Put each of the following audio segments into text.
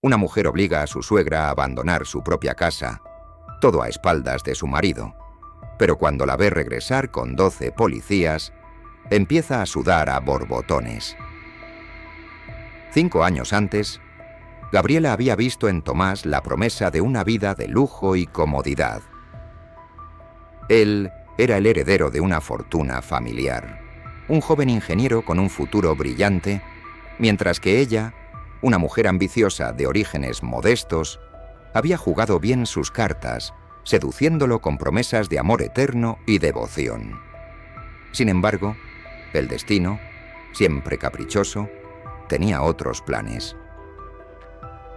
Una mujer obliga a su suegra a abandonar su propia casa, todo a espaldas de su marido, pero cuando la ve regresar con 12 policías, empieza a sudar a borbotones. 5 años antes, Gabriela había visto en Tomás la promesa de una vida de lujo y comodidad. Él era el heredero de una fortuna familiar, un joven ingeniero con un futuro brillante, mientras que ella, una mujer ambiciosa de orígenes modestos, había jugado bien sus cartas, seduciéndolo con promesas de amor eterno y devoción. Sin embargo, el destino, siempre caprichoso, tenía otros planes.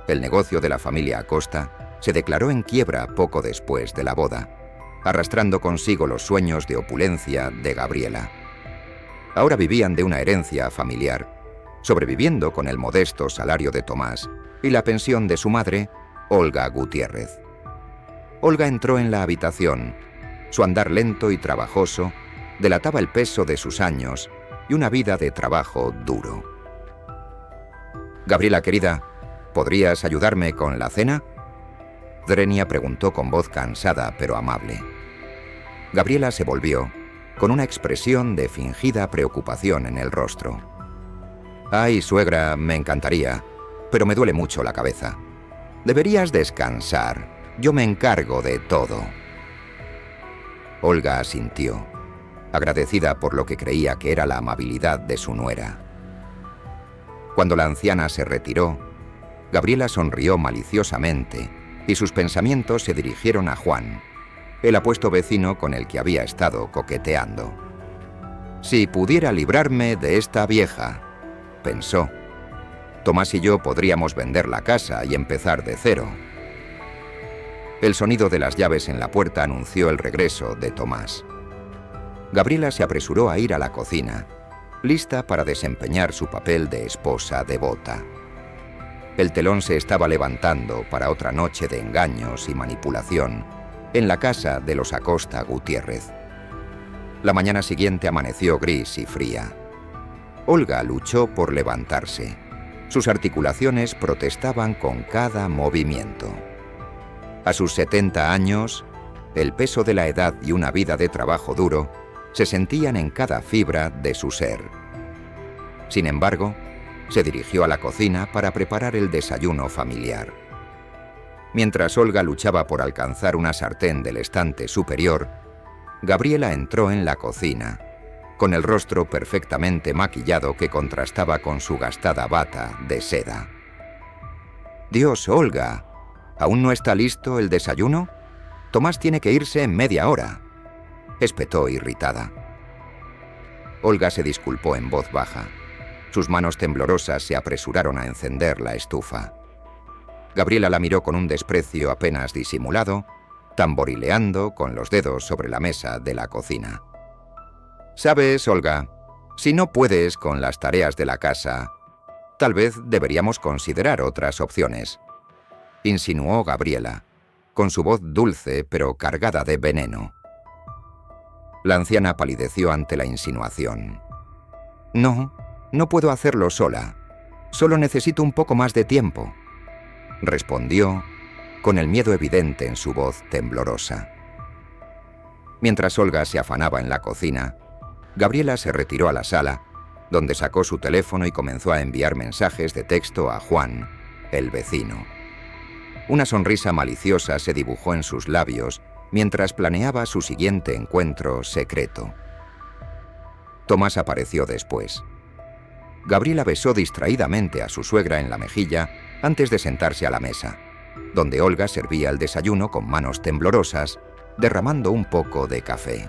El negocio de la familia Acosta se declaró en quiebra poco después de la boda, arrastrando consigo los sueños de opulencia de Gabriela. Ahora vivían de una herencia familiar, sobreviviendo con el modesto salario de Tomás y la pensión de su madre, Olga Gutiérrez. Olga entró en la habitación. Su andar lento y trabajoso delataba el peso de sus años y una vida de trabajo duro. «Gabriela, querida, ¿podrías ayudarme con la cena?», Drenia preguntó con voz cansada pero amable. Gabriela se volvió, con una expresión de fingida preocupación en el rostro. «Ay, suegra, me encantaría, pero me duele mucho la cabeza. Deberías descansar. Yo me encargo de todo». Olga asintió, agradecida por lo que creía que era la amabilidad de su nuera. Cuando la anciana se retiró, Gabriela sonrió maliciosamente y sus pensamientos se dirigieron a Juan, el apuesto vecino con el que había estado coqueteando. «Si pudiera librarme de esta vieja», pensó, «Tomás y yo podríamos vender la casa y empezar de cero». El sonido de las llaves en la puerta anunció el regreso de Tomás. Gabriela se apresuró a ir a la cocina, lista para desempeñar su papel de esposa devota. El telón se estaba levantando para otra noche de engaños y manipulación en la casa de los Acosta Gutiérrez. La mañana siguiente amaneció gris y fría. Olga luchó por levantarse. Sus articulaciones protestaban con cada movimiento. A sus 70 años, el peso de la edad y una vida de trabajo duro se sentían en cada fibra de su ser. Sin embargo, se dirigió a la cocina para preparar el desayuno familiar. Mientras Olga luchaba por alcanzar una sartén del estante superior, Gabriela entró en la cocina, con el rostro perfectamente maquillado que contrastaba con su gastada bata de seda. «Dios, Olga, ¿aún no está listo el desayuno? Tomás tiene que irse en media hora», espetó irritada. Olga se disculpó en voz baja. Sus manos temblorosas se apresuraron a encender la estufa. Gabriela la miró con un desprecio apenas disimulado, tamborileando con los dedos sobre la mesa de la cocina. «Sabes, Olga, si no puedes con las tareas de la casa, tal vez deberíamos considerar otras opciones», insinuó Gabriela, con su voz dulce pero cargada de veneno. La anciana palideció ante la insinuación. No puedo hacerlo sola. Solo necesito un poco más de tiempo», respondió, con el miedo evidente en su voz temblorosa. Mientras Olga se afanaba en la cocina, Gabriela se retiró a la sala, donde sacó su teléfono y comenzó a enviar mensajes de texto a Juan, el vecino. Una sonrisa maliciosa se dibujó en sus labios mientras planeaba su siguiente encuentro secreto. Tomás apareció después. Gabriela besó distraídamente a su suegra en la mejilla antes de sentarse a la mesa, donde Olga servía el desayuno con manos temblorosas, derramando un poco de café.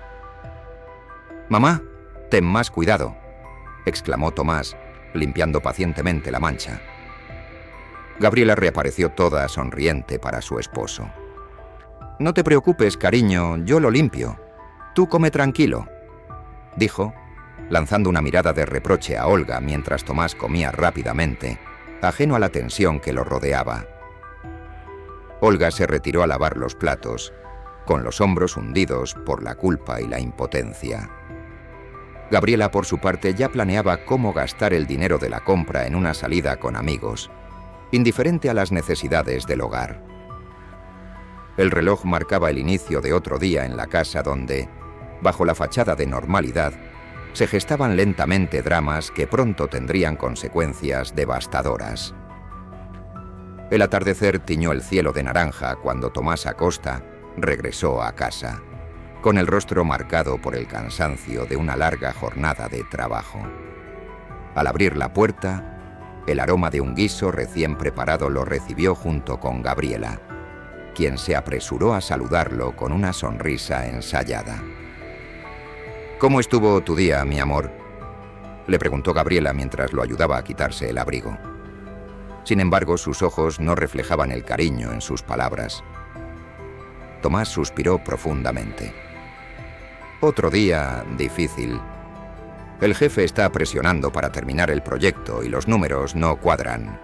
«Mamá, ten más cuidado», exclamó Tomás, limpiando pacientemente la mancha. Gabriela reapareció toda sonriente para su esposo. «No te preocupes, cariño, yo lo limpio. Tú come tranquilo», dijo, lanzando una mirada de reproche a Olga mientras Tomás comía rápidamente, ajeno a la tensión que lo rodeaba. Olga se retiró a lavar los platos, con los hombros hundidos por la culpa y la impotencia. Gabriela, por su parte, ya planeaba cómo gastar el dinero de la compra en una salida con amigos. indiferente a las necesidades del hogar. El reloj marcaba el inicio de otro día en la casa donde, bajo la fachada de normalidad, se gestaban lentamente dramas que pronto tendrían consecuencias devastadoras. El atardecer tiñó el cielo de naranja cuando Tomás Acosta regresó a casa, con el rostro marcado por el cansancio de una larga jornada de trabajo. Al abrir la puerta, el aroma de un guiso recién preparado lo recibió junto con Gabriela, quien se apresuró a saludarlo con una sonrisa ensayada. «¿Cómo estuvo tu día, mi amor?», le preguntó Gabriela mientras lo ayudaba a quitarse el abrigo. Sin embargo, sus ojos no reflejaban el cariño en sus palabras. Tomás suspiró profundamente. «Otro día difícil. El jefe está presionando para terminar el proyecto y los números no cuadran»,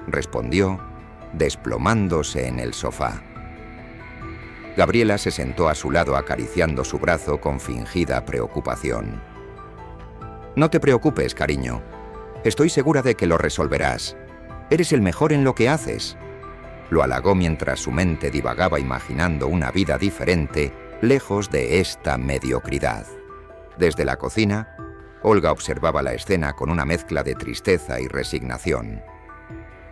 respondió, desplomándose en el sofá. Gabriela se sentó a su lado acariciando su brazo con fingida preocupación. «No te preocupes, cariño. Estoy segura de que lo resolverás. Eres el mejor en lo que haces», lo halagó mientras su mente divagaba imaginando una vida diferente, lejos de esta mediocridad. Desde la cocina, Olga observaba la escena con una mezcla de tristeza y resignación.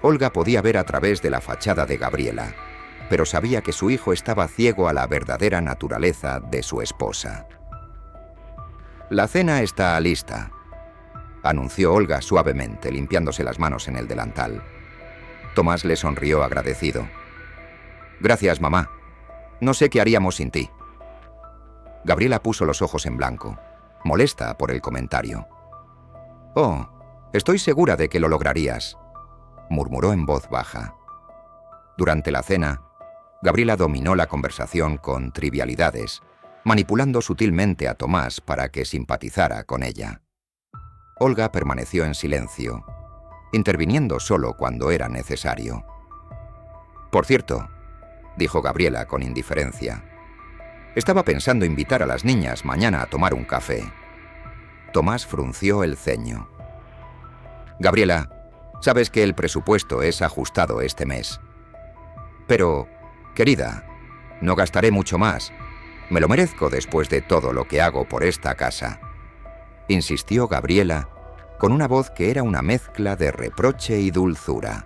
Olga podía ver a través de la fachada de Gabriela, pero sabía que su hijo estaba ciego a la verdadera naturaleza de su esposa. «La cena está lista», anunció Olga suavemente, limpiándose las manos en el delantal. Tomás le sonrió agradecido. «Gracias, mamá. No sé qué haríamos sin ti». Gabriela puso los ojos en blanco, molesta por el comentario. «Oh, estoy segura de que lo lograrías», murmuró en voz baja. Durante la cena, Gabriela dominó la conversación con trivialidades, manipulando sutilmente a Tomás para que simpatizara con ella. Olga permaneció en silencio, interviniendo solo cuando era necesario. «Por cierto», dijo Gabriela con indiferencia, «estaba pensando invitar a las niñas mañana a tomar un café». Tomás frunció el ceño. «Gabriela, sabes que el presupuesto es ajustado este mes. Pero, querida, no gastaré mucho más. Me lo merezco después de todo lo que hago por esta casa», insistió Gabriela, con una voz que era una mezcla de reproche y dulzura.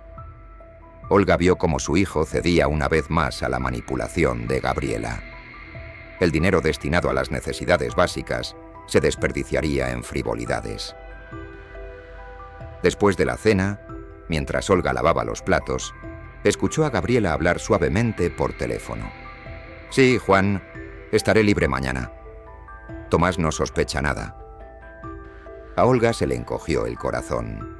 Olga vio cómo su hijo cedía una vez más a la manipulación de Gabriela. El dinero destinado a las necesidades básicas se desperdiciaría en frivolidades. Después de la cena, mientras Olga lavaba los platos, escuchó a Gabriela hablar suavemente por teléfono. «Sí, Juan, estaré libre mañana». Tomás no sospecha nada. A Olga se le encogió el corazón.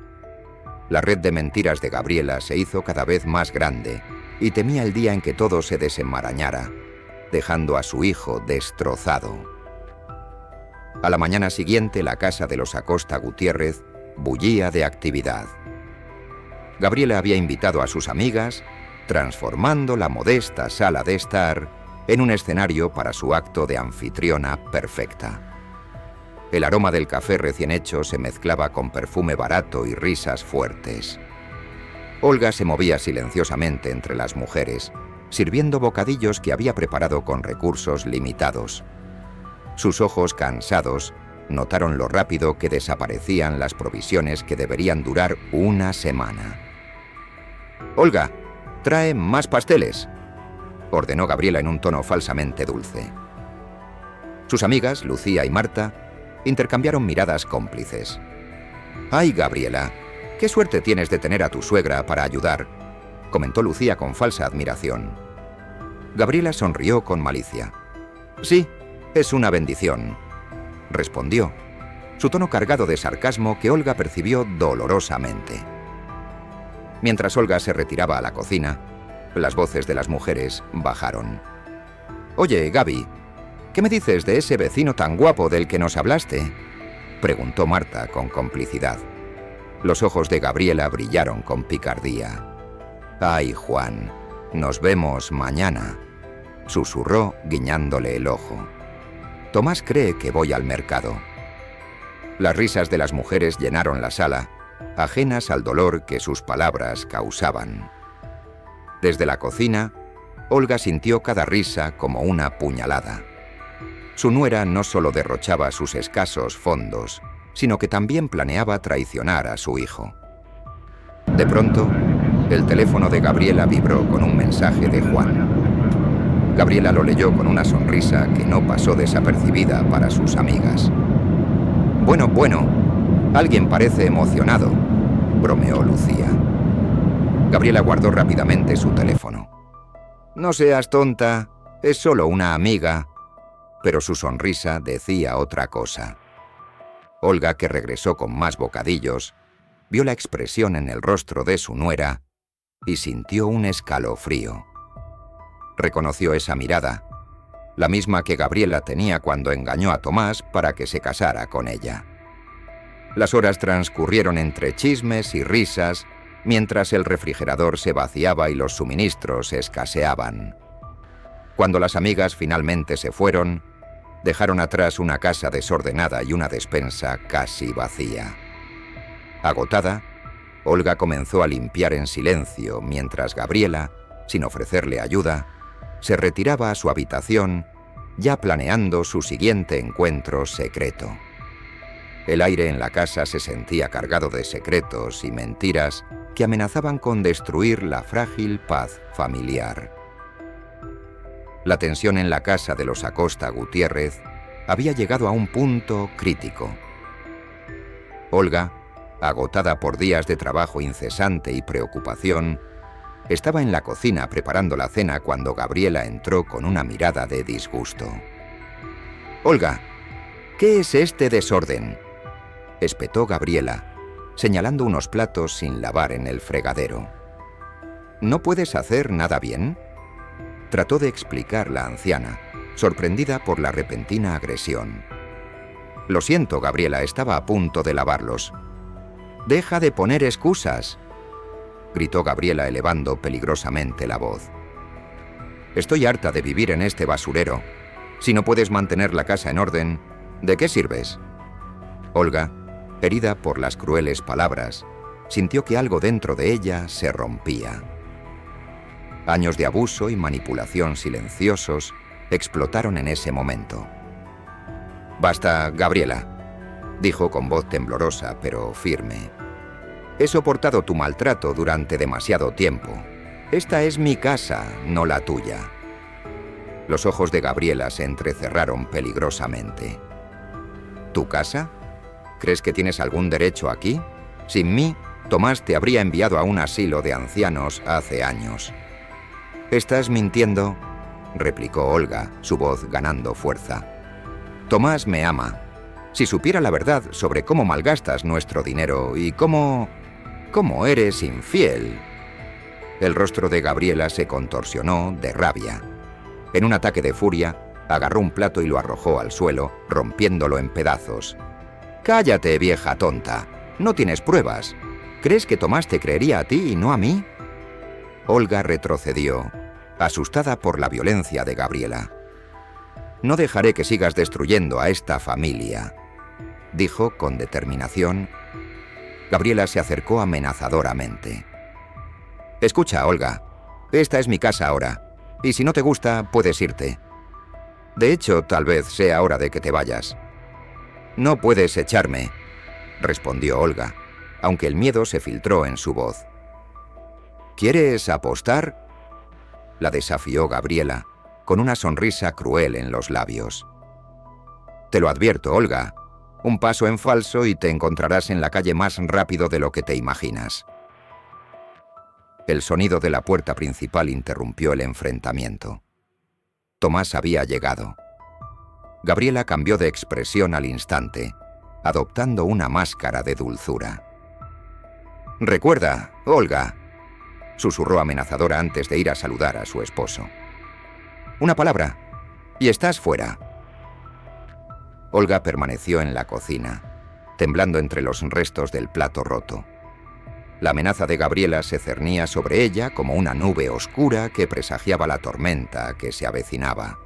La red de mentiras de Gabriela se hizo cada vez más grande y temía el día en que todo se desenmarañara, dejando a su hijo destrozado. A la mañana siguiente, la casa de los Acosta Gutiérrez bullía de actividad. Gabriela había invitado a sus amigas, transformando la modesta sala de estar en un escenario para su acto de anfitriona perfecta. El aroma del café recién hecho se mezclaba con perfume barato y risas fuertes. Olga se movía silenciosamente entre las mujeres, sirviendo bocadillos que había preparado con recursos limitados. Sus ojos cansados notaron lo rápido que desaparecían las provisiones que deberían durar una semana. «Olga, trae más pasteles», ordenó Gabriela en un tono falsamente dulce. Sus amigas, Lucía y Marta, intercambiaron miradas cómplices. «Ay, Gabriela, qué suerte tienes de tener a tu suegra para ayudar», comentó Lucía con falsa admiración. Gabriela sonrió con malicia. «Sí, es una bendición», respondió, su tono cargado de sarcasmo que Olga percibió dolorosamente. Mientras Olga se retiraba a la cocina, las voces de las mujeres bajaron. «Oye, Gaby, ¿qué me dices de ese vecino tan guapo del que nos hablaste?», preguntó Marta con complicidad. Los ojos de Gabriela brillaron con picardía. «Ay, Juan, nos vemos mañana», susurró guiñándole el ojo. «Tomás cree que voy al mercado». Las risas de las mujeres llenaron la sala ajenas al dolor que sus palabras causaban. Desde la cocina, Olga sintió cada risa como una puñalada. Su nuera no solo derrochaba sus escasos fondos, sino que también planeaba traicionar a su hijo. De pronto, el teléfono de Gabriela vibró con un mensaje de Juan. Gabriela lo leyó con una sonrisa que no pasó desapercibida para sus amigas. Bueno, alguien parece emocionado, bromeó Lucía. Gabriela guardó rápidamente su teléfono. No seas tonta, es solo una amiga. Pero su sonrisa decía otra cosa. Olga, que regresó con más bocadillos, vio la expresión en el rostro de su nuera y sintió un escalofrío. Reconoció esa mirada, la misma que Gabriela tenía cuando engañó a Tomás para que se casara con ella. Las horas transcurrieron entre chismes y risas, mientras el refrigerador se vaciaba y los suministros escaseaban. Cuando las amigas finalmente se fueron, dejaron atrás una casa desordenada y una despensa casi vacía. Agotada, Olga comenzó a limpiar en silencio mientras Gabriela, sin ofrecerle ayuda, se retiraba a su habitación, ya planeando su siguiente encuentro secreto. El aire en la casa se sentía cargado de secretos y mentiras que amenazaban con destruir la frágil paz familiar. La tensión en la casa de los Acosta Gutiérrez había llegado a un punto crítico. Olga, agotada por días de trabajo incesante y preocupación, estaba en la cocina preparando la cena cuando Gabriela entró con una mirada de disgusto. «Olga, ¿qué es este desorden?», espetó Gabriela, señalando unos platos sin lavar en el fregadero. «¿No puedes hacer nada bien?», trató de explicar la anciana, sorprendida por la repentina agresión. «Lo siento, Gabriela, estaba a punto de lavarlos». «Deja de poner excusas», gritó Gabriela elevando peligrosamente la voz. «Estoy harta de vivir en este basurero. Si no puedes mantener la casa en orden, ¿de qué sirves?». Olga, herida por las crueles palabras, sintió que algo dentro de ella se rompía. Años de abuso y manipulación silenciosos explotaron en ese momento. «Basta, Gabriela», dijo con voz temblorosa pero firme. «He soportado tu maltrato durante demasiado tiempo. Esta es mi casa, no la tuya». Los ojos de Gabriela se entrecerraron peligrosamente. «¿Tu casa? ¿Crees que tienes algún derecho aquí? Sin mí, Tomás te habría enviado a un asilo de ancianos hace años». «Estás mintiendo», replicó Olga, su voz ganando fuerza. «Tomás me ama. Si supiera la verdad sobre cómo malgastas nuestro dinero y cómo eres infiel». El rostro de Gabriela se contorsionó de rabia. En un ataque de furia, agarró un plato y lo arrojó al suelo, rompiéndolo en pedazos. «Cállate, vieja tonta. No tienes pruebas. ¿Crees que Tomás te creería a ti y no a mí?». Olga retrocedió, asustada por la violencia de Gabriela. «No dejaré que sigas destruyendo a esta familia», dijo con determinación. Gabriela se acercó amenazadoramente. «Escucha, Olga, esta es mi casa ahora, y si no te gusta, puedes irte. De hecho, tal vez sea hora de que te vayas». «No puedes echarme», respondió Olga, aunque el miedo se filtró en su voz. «¿Quieres apostar?», la desafió Gabriela, con una sonrisa cruel en los labios. «Te lo advierto, Olga, un paso en falso y te encontrarás en la calle más rápido de lo que te imaginas». El sonido de la puerta principal interrumpió el enfrentamiento. Tomás había llegado. Gabriela cambió de expresión al instante, adoptando una máscara de dulzura. «Recuerda, Olga», susurró amenazadora antes de ir a saludar a su esposo. «Una palabra, y estás fuera». Olga permaneció en la cocina, temblando entre los restos del plato roto. La amenaza de Gabriela se cernía sobre ella como una nube oscura que presagiaba la tormenta que se avecinaba.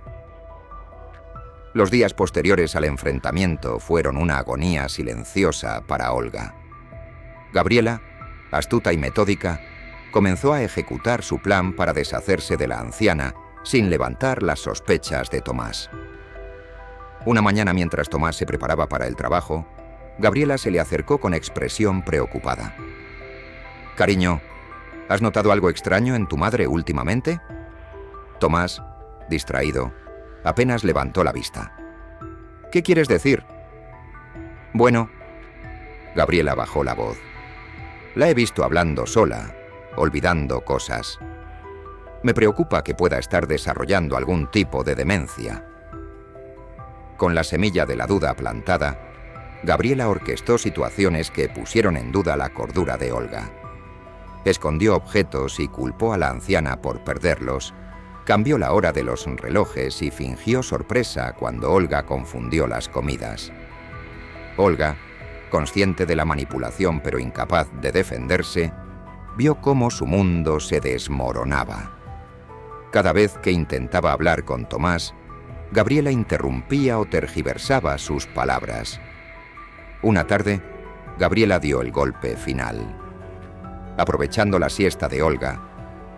Los días posteriores al enfrentamiento fueron una agonía silenciosa para Olga. Gabriela, astuta y metódica, comenzó a ejecutar su plan para deshacerse de la anciana sin levantar las sospechas de Tomás. Una mañana, mientras Tomás se preparaba para el trabajo, Gabriela se le acercó con expresión preocupada. «Cariño, ¿has notado algo extraño en tu madre últimamente?» Tomás, distraído, apenas levantó la vista. «¿Qué quieres decir?» «Bueno», Gabriela bajó la voz. «La he visto hablando sola, olvidando cosas. Me preocupa que pueda estar desarrollando algún tipo de demencia». Con la semilla de la duda plantada, Gabriela orquestó situaciones que pusieron en duda la cordura de Olga. Escondió objetos y culpó a la anciana por perderlos, cambió la hora de los relojes y fingió sorpresa cuando Olga confundió las comidas. Olga, consciente de la manipulación pero incapaz de defenderse, vio cómo su mundo se desmoronaba. Cada vez que intentaba hablar con Tomás, Gabriela interrumpía o tergiversaba sus palabras. Una tarde, Gabriela dio el golpe final. Aprovechando la siesta de Olga,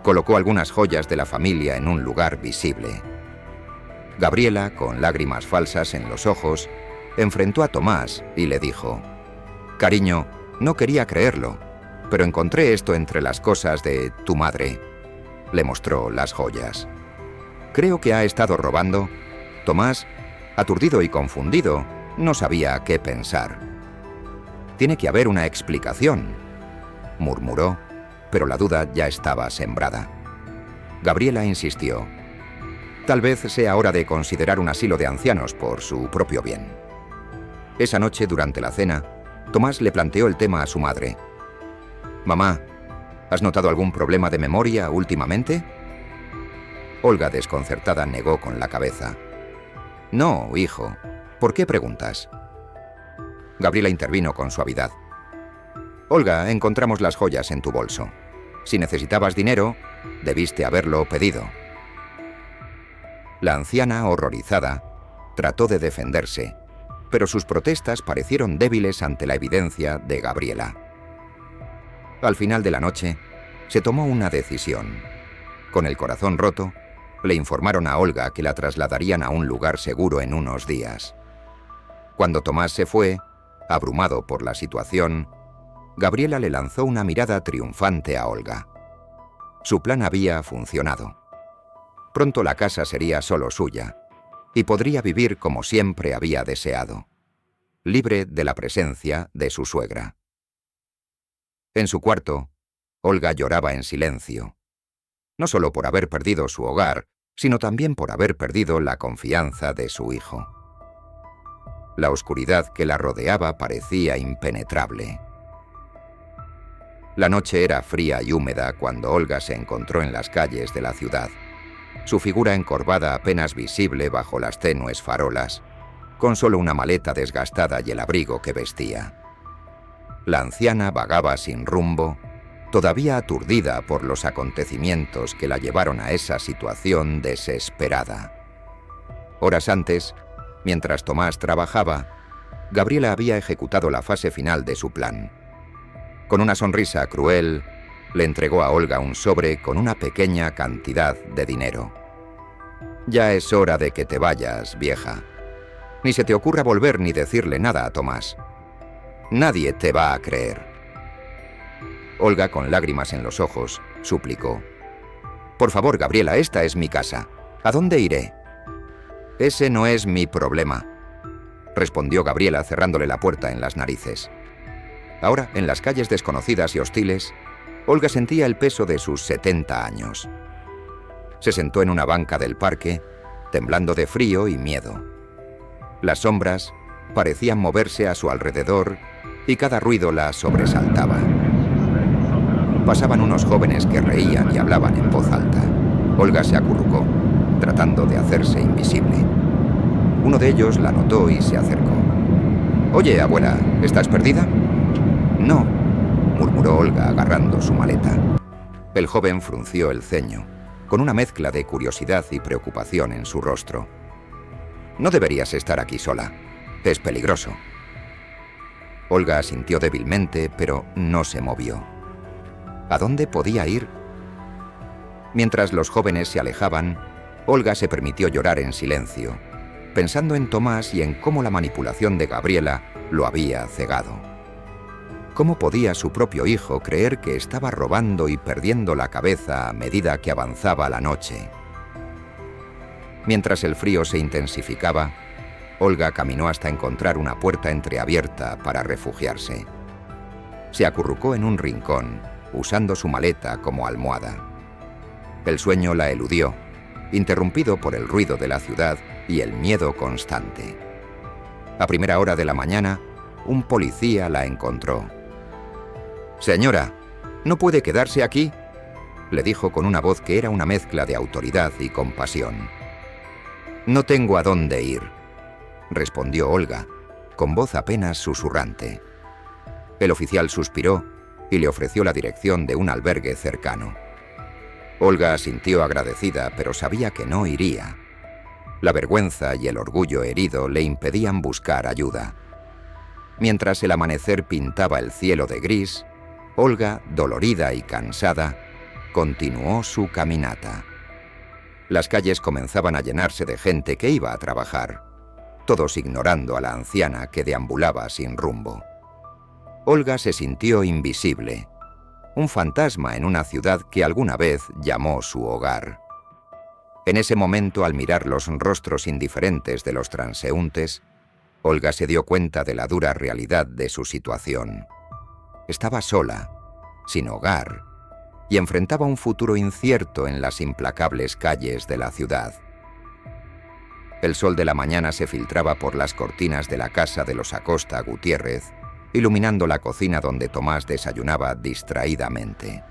colocó algunas joyas de la familia en un lugar visible. Gabriela, con lágrimas falsas en los ojos, enfrentó a Tomás y le dijo: «Cariño, no quería creerlo, pero encontré esto entre las cosas de tu madre». Le mostró las joyas. «Creo que ha estado robando». Tomás, aturdido y confundido, no sabía qué pensar. «Tiene que haber una explicación», murmuró, pero la duda ya estaba sembrada. Gabriela insistió: «Tal vez sea hora de considerar un asilo de ancianos por su propio bien». Esa noche, durante la cena, Tomás le planteó el tema a su madre. «Mamá, ¿has notado algún problema de memoria últimamente?» Olga, desconcertada, negó con la cabeza. «No, hijo. ¿Por qué preguntas?» Gabriela intervino con suavidad. «Olga, encontramos las joyas en tu bolso. Si necesitabas dinero, debiste haberlo pedido». La anciana, horrorizada, trató de defenderse, pero sus protestas parecieron débiles ante la evidencia de Gabriela. Al final de la noche, se tomó una decisión. Con el corazón roto, le informaron a Olga que la trasladarían a un lugar seguro en unos días. Cuando Tomás se fue, abrumado por la situación, Gabriela le lanzó una mirada triunfante a Olga. Su plan había funcionado. Pronto la casa sería solo suya, y podría vivir como siempre había deseado, libre de la presencia de su suegra. En su cuarto, Olga lloraba en silencio, no solo por haber perdido su hogar, sino también por haber perdido la confianza de su hijo. La oscuridad que la rodeaba parecía impenetrable. La noche era fría y húmeda cuando Olga se encontró en las calles de la ciudad, su figura encorvada apenas visible bajo las tenues farolas, con solo una maleta desgastada y el abrigo que vestía. La anciana vagaba sin rumbo, todavía aturdida por los acontecimientos que la llevaron a esa situación desesperada. Horas antes, mientras Tomás trabajaba, Gabriela había ejecutado la fase final de su plan. Con una sonrisa cruel, le entregó a Olga un sobre con una pequeña cantidad de dinero. «Ya es hora de que te vayas, vieja. Ni se te ocurra volver ni decirle nada a Tomás. Nadie te va a creer». Olga, con lágrimas en los ojos, suplicó: «Por favor, Gabriela, esta es mi casa. ¿A dónde iré?» «Ese no es mi problema», respondió Gabriela, cerrándole la puerta en las narices. Ahora, en las calles desconocidas y hostiles, Olga sentía el peso de sus 70 años. Se sentó en una banca del parque, temblando de frío y miedo. Las sombras parecían moverse a su alrededor y cada ruido la sobresaltaba. Pasaban unos jóvenes que reían y hablaban en voz alta. Olga se acurrucó, tratando de hacerse invisible. Uno de ellos la notó y se acercó. «Oye, abuela, ¿estás perdida?» «No», murmuró Olga agarrando su maleta. El joven frunció el ceño, con una mezcla de curiosidad y preocupación en su rostro. «No deberías estar aquí sola. Es peligroso». Olga asintió débilmente, pero no se movió. ¿A dónde podía ir? Mientras los jóvenes se alejaban, Olga se permitió llorar en silencio, pensando en Tomás y en cómo la manipulación de Gabriela lo había cegado. ¿Cómo podía su propio hijo creer que estaba robando y perdiendo la cabeza a medida que avanzaba la noche? Mientras el frío se intensificaba, Olga caminó hasta encontrar una puerta entreabierta para refugiarse. Se acurrucó en un rincón, usando su maleta como almohada. El sueño la eludió, interrumpido por el ruido de la ciudad y el miedo constante. A primera hora de la mañana, un policía la encontró. «Señora, ¿no puede quedarse aquí?», le dijo con una voz que era una mezcla de autoridad y compasión. «No tengo a dónde ir», respondió Olga, con voz apenas susurrante. El oficial suspiró y le ofreció la dirección de un albergue cercano. Olga asintió agradecida, pero sabía que no iría. La vergüenza y el orgullo herido le impedían buscar ayuda. Mientras el amanecer pintaba el cielo de gris, Olga, dolorida y cansada, continuó su caminata. Las calles comenzaban a llenarse de gente que iba a trabajar, todos ignorando a la anciana que deambulaba sin rumbo. Olga se sintió invisible, un fantasma en una ciudad que alguna vez llamó su hogar. En ese momento, al mirar los rostros indiferentes de los transeúntes, Olga se dio cuenta de la dura realidad de su situación. Estaba sola, sin hogar, y enfrentaba un futuro incierto en las implacables calles de la ciudad. El sol de la mañana se filtraba por las cortinas de la casa de los Acosta Gutiérrez, iluminando la cocina donde Tomás desayunaba distraídamente.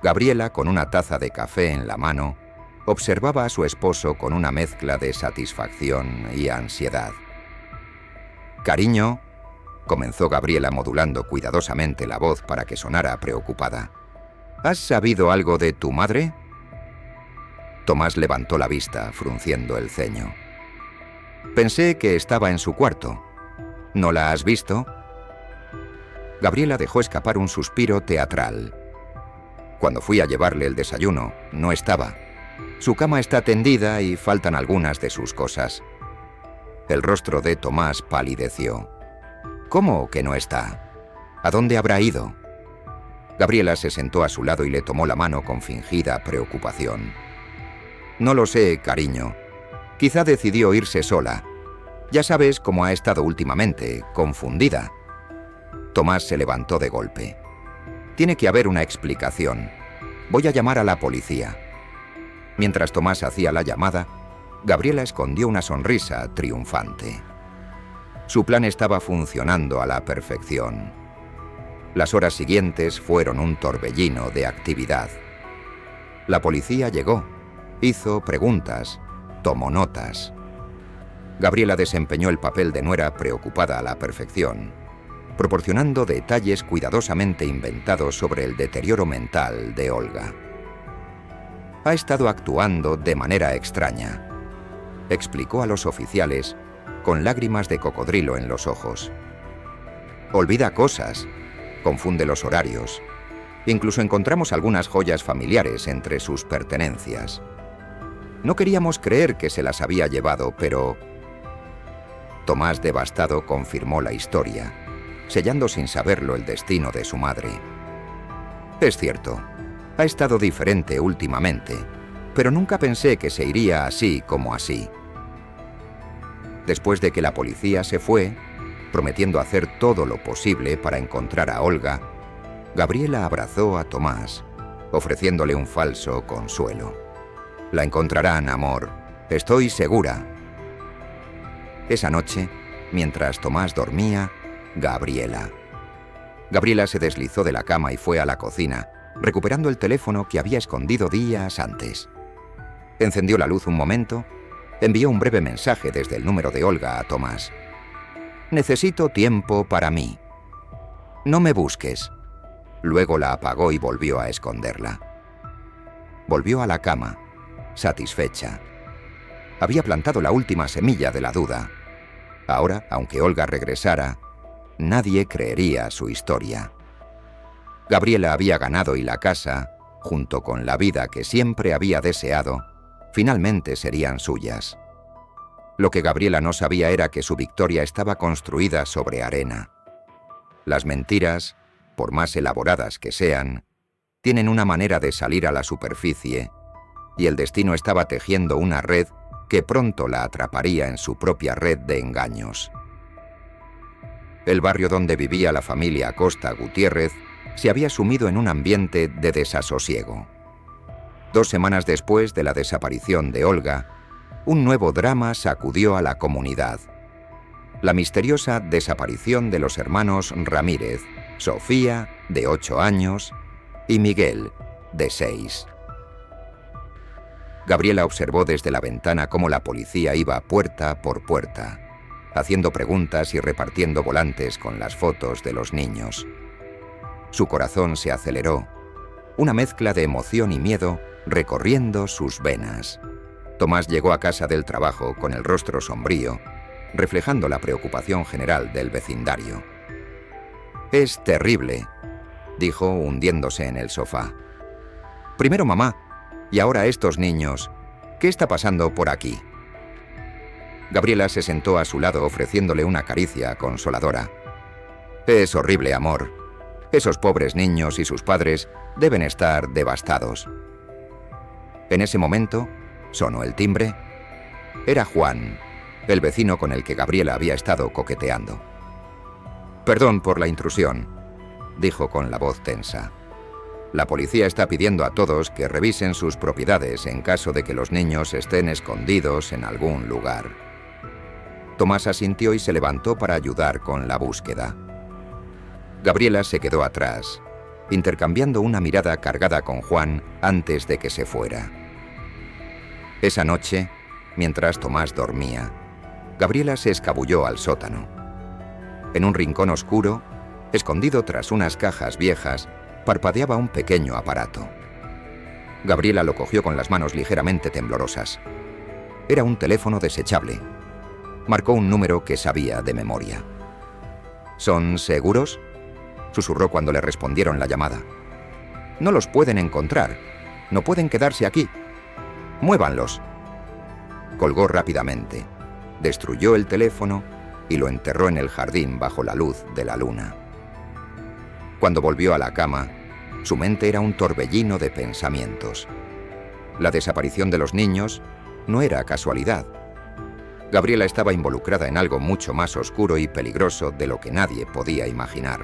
Gabriela, con una taza de café en la mano, observaba a su esposo con una mezcla de satisfacción y ansiedad. «Cariño», comenzó Gabriela modulando cuidadosamente la voz para que sonara preocupada, «¿has sabido algo de tu madre?». Tomás levantó la vista, frunciendo el ceño. «Pensé que estaba en su cuarto. ¿No la has visto?». Gabriela dejó escapar un suspiro teatral. «Cuando fui a llevarle el desayuno, no estaba. Su cama está tendida y faltan algunas de sus cosas». El rostro de Tomás palideció. «¿Cómo que no está? ¿A dónde habrá ido?». Gabriela se sentó a su lado y le tomó la mano con fingida preocupación. «No lo sé, cariño. Quizá decidió irse sola. Ya sabes cómo ha estado últimamente, confundida». Tomás se levantó de golpe. «Tiene que haber una explicación. Voy a llamar a la policía». Mientras Tomás hacía la llamada, Gabriela escondió una sonrisa triunfante. Su plan estaba funcionando a la perfección. Las horas siguientes fueron un torbellino de actividad. La policía llegó, hizo preguntas, tomó notas. Gabriela desempeñó el papel de nuera preocupada a la perfección, proporcionando detalles cuidadosamente inventados sobre el deterioro mental de Olga. «Ha estado actuando de manera extraña», explicó a los oficiales, con lágrimas de cocodrilo en los ojos. «Olvida cosas, confunde los horarios. Incluso encontramos algunas joyas familiares entre sus pertenencias. No queríamos creer que se las había llevado, pero...». Tomás, devastado, confirmó la historia, sellando sin saberlo el destino de su madre. «Es cierto, ha estado diferente últimamente, pero nunca pensé que se iría así como así». Después de que la policía se fue, prometiendo hacer todo lo posible para encontrar a Olga, Gabriela abrazó a Tomás, ofreciéndole un falso consuelo. «La encontrarán, amor, estoy segura». Esa noche, mientras Tomás dormía, Gabriela se deslizó de la cama y fue a la cocina, recuperando el teléfono que había escondido días antes. Encendió la luz un momento, envió un breve mensaje desde el número de Olga a Tomás. «Necesito tiempo para mí. No me busques». Luego la apagó y volvió a esconderla. Volvió a la cama, satisfecha. Había plantado la última semilla de la duda. Ahora, aunque Olga regresara, nadie creería su historia. Gabriela había ganado y la casa, junto con la vida que siempre había deseado, finalmente serían suyas. Lo que Gabriela no sabía era que su victoria estaba construida sobre arena. Las mentiras, por más elaboradas que sean, tienen una manera de salir a la superficie, y el destino estaba tejiendo una red que pronto la atraparía en su propia red de engaños. El barrio donde vivía la familia Acosta Gutiérrez se había sumido en un ambiente de desasosiego. 2 semanas después de la desaparición de Olga, un nuevo drama sacudió a la comunidad: la misteriosa desaparición de los hermanos Ramírez, Sofía, de 8 años, y Miguel, de 6. Gabriela observó desde la ventana cómo la policía iba puerta por puerta, haciendo preguntas y repartiendo volantes con las fotos de los niños. Su corazón se aceleró, una mezcla de emoción y miedo recorriendo sus venas. Tomás llegó a casa del trabajo con el rostro sombrío, reflejando la preocupación general del vecindario. «Es terrible», dijo hundiéndose en el sofá. «Primero mamá, y ahora estos niños. ¿Qué está pasando por aquí?» Gabriela se sentó a su lado ofreciéndole una caricia consoladora. «Es horrible, amor. Esos pobres niños y sus padres deben estar devastados». En ese momento sonó el timbre. Era Juan, el vecino con el que Gabriela había estado coqueteando. «Perdón por la intrusión», dijo con la voz tensa. «La policía está pidiendo a todos que revisen sus propiedades en caso de que los niños estén escondidos en algún lugar». Tomás asintió y se levantó para ayudar con la búsqueda. Gabriela se quedó atrás, intercambiando una mirada cargada con Juan antes de que se fuera. Esa noche, mientras Tomás dormía, Gabriela se escabulló al sótano. En un rincón oscuro, escondido tras unas cajas viejas, parpadeaba un pequeño aparato. Gabriela lo cogió con las manos ligeramente temblorosas. Era un teléfono desechable. Marcó un número que sabía de memoria. «¿Son seguros?», susurró cuando le respondieron la llamada. «No los pueden encontrar. No pueden quedarse aquí. Muévanlos». Colgó rápidamente, destruyó el teléfono y lo enterró en el jardín bajo la luz de la luna. Cuando volvió a la cama, su mente era un torbellino de pensamientos. La desaparición de los niños no era casualidad. Gabriela estaba involucrada en algo mucho más oscuro y peligroso de lo que nadie podía imaginar.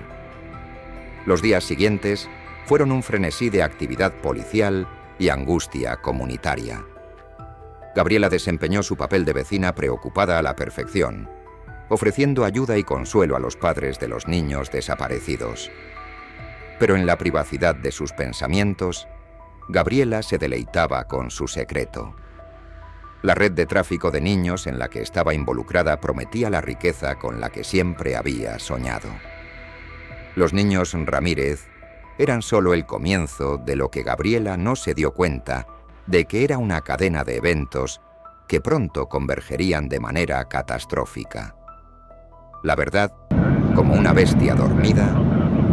Los días siguientes fueron un frenesí de actividad policial y angustia comunitaria. Gabriela desempeñó su papel de vecina preocupada a la perfección, ofreciendo ayuda y consuelo a los padres de los niños desaparecidos. Pero en la privacidad de sus pensamientos, Gabriela se deleitaba con su secreto. La red de tráfico de niños en la que estaba involucrada prometía la riqueza con la que siempre había soñado. Los niños Ramírez eran solo el comienzo de lo que Gabriela no se dio cuenta de que era una cadena de eventos que pronto convergerían de manera catastrófica. La verdad, como una bestia dormida,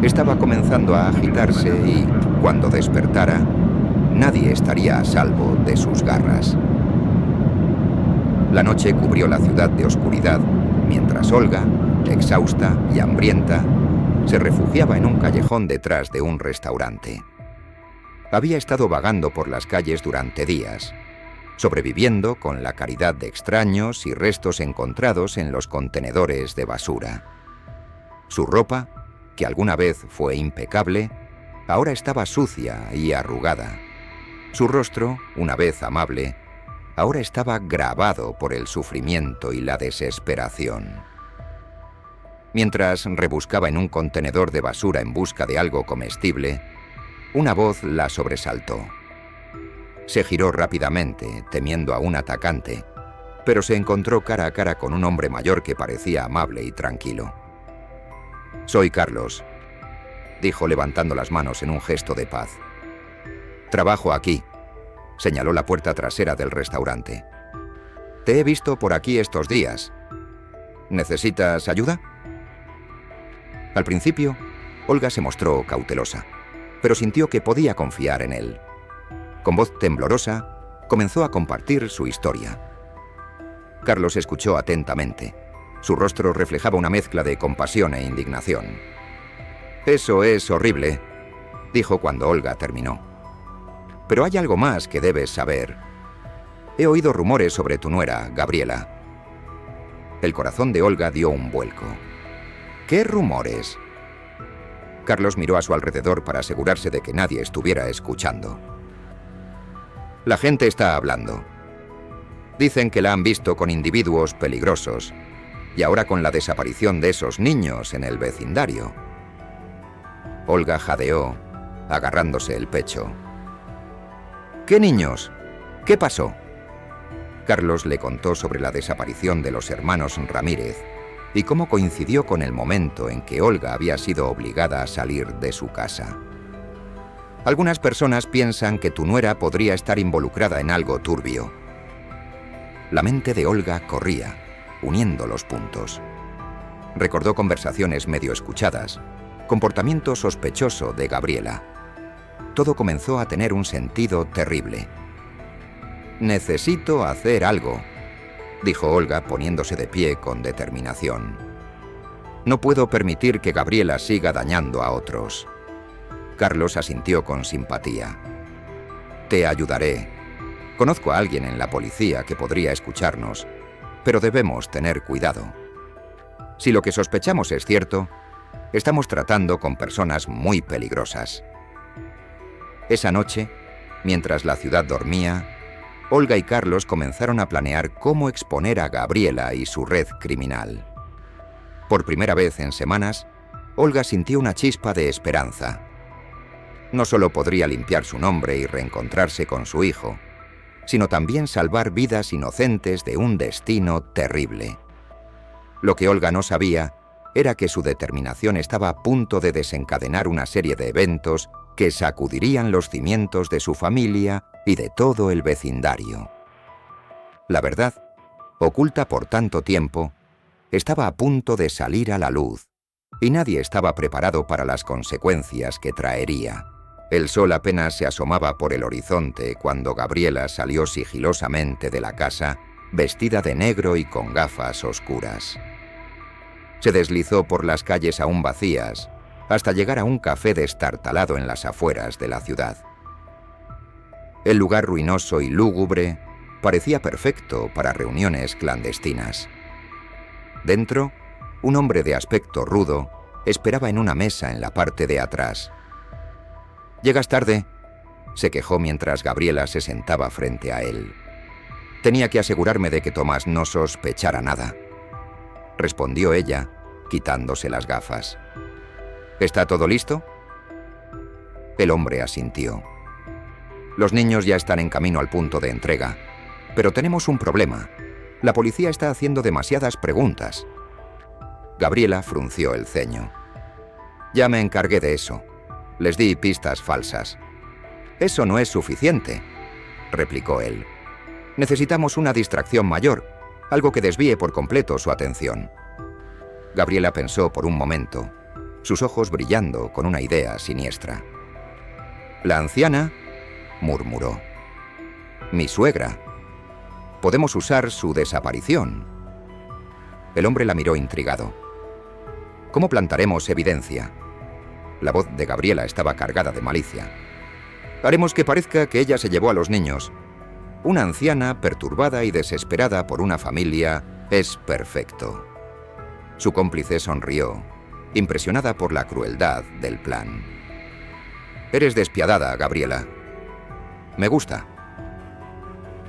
estaba comenzando a agitarse y, cuando despertara, nadie estaría a salvo de sus garras. La noche cubrió la ciudad de oscuridad, mientras Olga, exhausta y hambrienta, se refugiaba en un callejón detrás de un restaurante. Había estado vagando por las calles durante días, sobreviviendo con la caridad de extraños y restos encontrados en los contenedores de basura. Su ropa, que alguna vez fue impecable, ahora estaba sucia y arrugada. Su rostro, una vez amable, ahora estaba gravado por el sufrimiento y la desesperación. Mientras rebuscaba en un contenedor de basura en busca de algo comestible, una voz la sobresaltó. Se giró rápidamente, temiendo a un atacante, pero se encontró cara a cara con un hombre mayor que parecía amable y tranquilo. «Soy Carlos», dijo levantando las manos en un gesto de paz. «Trabajo aquí», señaló la puerta trasera del restaurante. «Te he visto por aquí estos días. ¿Necesitas ayuda?» Al principio, Olga se mostró cautelosa, pero sintió que podía confiar en él. Con voz temblorosa, comenzó a compartir su historia. Carlos escuchó atentamente. Su rostro reflejaba una mezcla de compasión e indignación. «Eso es horrible», dijo cuando Olga terminó. «Pero hay algo más que debes saber. He oído rumores sobre tu nuera, Gabriela». El corazón de Olga dio un vuelco. «¿Qué rumores?». Carlos miró a su alrededor para asegurarse de que nadie estuviera escuchando. «La gente está hablando. Dicen que la han visto con individuos peligrosos, y ahora con la desaparición de esos niños en el vecindario». Olga jadeó, agarrándose el pecho. «¿Qué niños? ¿Qué pasó?». Carlos le contó sobre la desaparición de los hermanos Ramírez y cómo coincidió con el momento en que Olga había sido obligada a salir de su casa. «Algunas personas piensan que tu nuera podría estar involucrada en algo turbio». La mente de Olga corría, uniendo los puntos. Recordó conversaciones medio escuchadas, comportamiento sospechoso de Gabriela. Todo comenzó a tener un sentido terrible. «Necesito hacer algo», dijo Olga poniéndose de pie con determinación. «No puedo permitir que Gabriela siga dañando a otros». Carlos asintió con simpatía. «Te ayudaré. Conozco a alguien en la policía que podría escucharnos, pero debemos tener cuidado. Si lo que sospechamos es cierto, estamos tratando con personas muy peligrosas». Esa noche, mientras la ciudad dormía, Olga y Carlos comenzaron a planear cómo exponer a Gabriela y su red criminal. Por primera vez en semanas, Olga sintió una chispa de esperanza. No solo podría limpiar su nombre y reencontrarse con su hijo, sino también salvar vidas inocentes de un destino terrible. Lo que Olga no sabía era que su determinación estaba a punto de desencadenar una serie de eventos que sacudirían los cimientos de su familia y de todo el vecindario. La verdad, oculta por tanto tiempo, estaba a punto de salir a la luz, y nadie estaba preparado para las consecuencias que traería. El sol apenas se asomaba por el horizonte cuando Gabriela salió sigilosamente de la casa, vestida de negro y con gafas oscuras. Se deslizó por las calles aún vacías, hasta llegar a un café destartalado en las afueras de la ciudad. El lugar ruinoso y lúgubre parecía perfecto para reuniones clandestinas. Dentro, un hombre de aspecto rudo esperaba en una mesa en la parte de atrás. «Llegas tarde», se quejó mientras Gabriela se sentaba frente a él. «Tenía que asegurarme de que Tomás no sospechara nada», respondió ella, quitándose las gafas. «¿Está todo listo?». El hombre asintió. «Los niños ya están en camino al punto de entrega, pero tenemos un problema. La policía está haciendo demasiadas preguntas». Gabriela frunció el ceño. «Ya me encargué de eso. Les di pistas falsas». «Eso no es suficiente», replicó él. «Necesitamos una distracción mayor, algo que desvíe por completo su atención». Gabriela pensó por un momento, sus ojos brillando con una idea siniestra. «La anciana», murmuró. «Mi suegra. Podemos usar su desaparición». El hombre la miró intrigado. «¿Cómo plantaremos evidencia?». La voz de Gabriela estaba cargada de malicia. «Haremos que parezca que ella se llevó a los niños. Una anciana perturbada y desesperada por una familia es perfecto». Su cómplice sonrió, impresionada por la crueldad del plan. «Eres despiadada, Gabriela. Me gusta».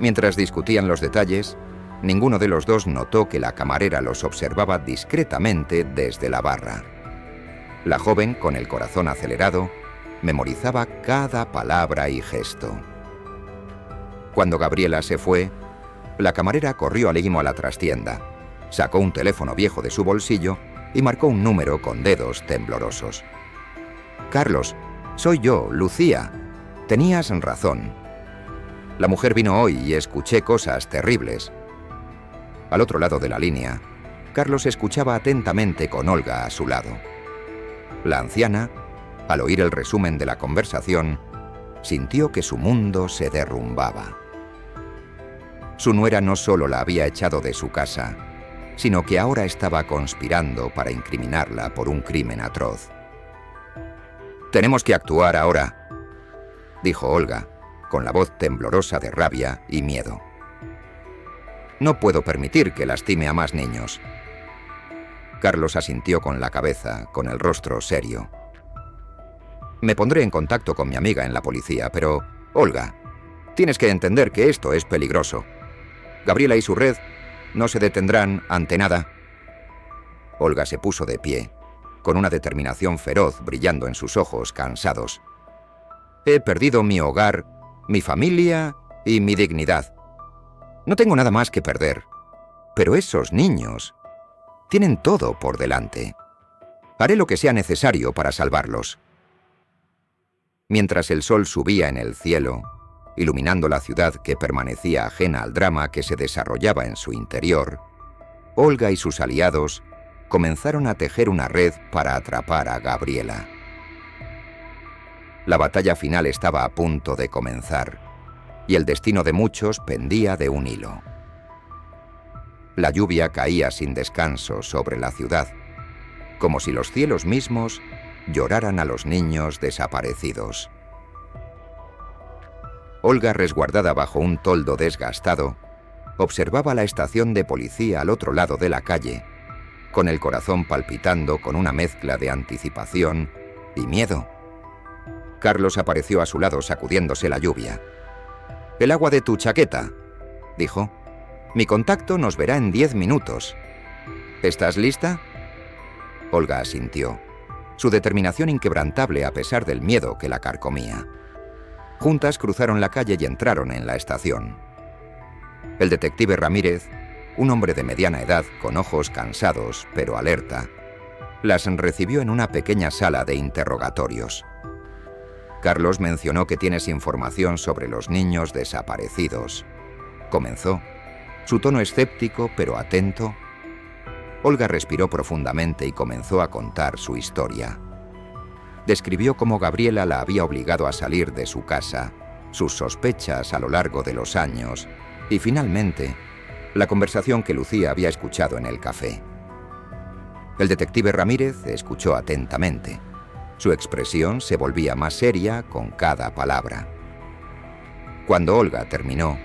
Mientras discutían los detalles, ninguno de los dos notó que la camarera los observaba discretamente desde la barra. La joven, con el corazón acelerado, memorizaba cada palabra y gesto. Cuando Gabriela se fue, la camarera corrió alegimo a la trastienda, sacó un teléfono viejo de su bolsillo y marcó un número con dedos temblorosos. «Carlos, soy yo, Lucía. Tenías razón. La mujer vino hoy y escuché cosas terribles». Al otro lado de la línea, Carlos escuchaba atentamente con Olga a su lado. La anciana, al oír el resumen de la conversación, sintió que su mundo se derrumbaba. Su nuera no solo la había echado de su casa, sino que ahora estaba conspirando para incriminarla por un crimen atroz. «Tenemos que actuar ahora», dijo Olga, con la voz temblorosa de rabia y miedo. «No puedo permitir que lastime a más niños». Carlos asintió con la cabeza, con el rostro serio. «Me pondré en contacto con mi amiga en la policía, pero, Olga, tienes que entender que esto es peligroso. Gabriela y su red no se detendrán ante nada». Olga se puso de pie, con una determinación feroz brillando en sus ojos cansados. «He perdido mi hogar, mi familia y mi dignidad. No tengo nada más que perder. Pero esos niños tienen todo por delante. Haré lo que sea necesario para salvarlos». Mientras el sol subía en el cielo, iluminando la ciudad que permanecía ajena al drama que se desarrollaba en su interior, Olga y sus aliados comenzaron a tejer una red para atrapar a Gabriela. La batalla final estaba a punto de comenzar, y el destino de muchos pendía de un hilo. La lluvia caía sin descanso sobre la ciudad, como si los cielos mismos lloraran a los niños desaparecidos. Olga, resguardada bajo un toldo desgastado, observaba la estación de policía al otro lado de la calle, con el corazón palpitando con una mezcla de anticipación y miedo. Carlos apareció a su lado sacudiéndose la lluvia. «El agua de tu chaqueta», dijo. «Mi contacto nos verá en 10 minutos. ¿Estás lista?» Olga asintió, su determinación inquebrantable a pesar del miedo que la carcomía. Juntas cruzaron la calle y entraron en la estación. El detective Ramírez, un hombre de mediana edad con ojos cansados pero alerta, las recibió en una pequeña sala de interrogatorios. «Carlos mencionó que tienes información sobre los niños desaparecidos», comenzó, su tono escéptico pero atento. Olga respiró profundamente y comenzó a contar su historia. Describió cómo Gabriela la había obligado a salir de su casa, sus sospechas a lo largo de los años y, finalmente, la conversación que Lucía había escuchado en el café. El detective Ramírez escuchó atentamente. Su expresión se volvía más seria con cada palabra. Cuando Olga terminó,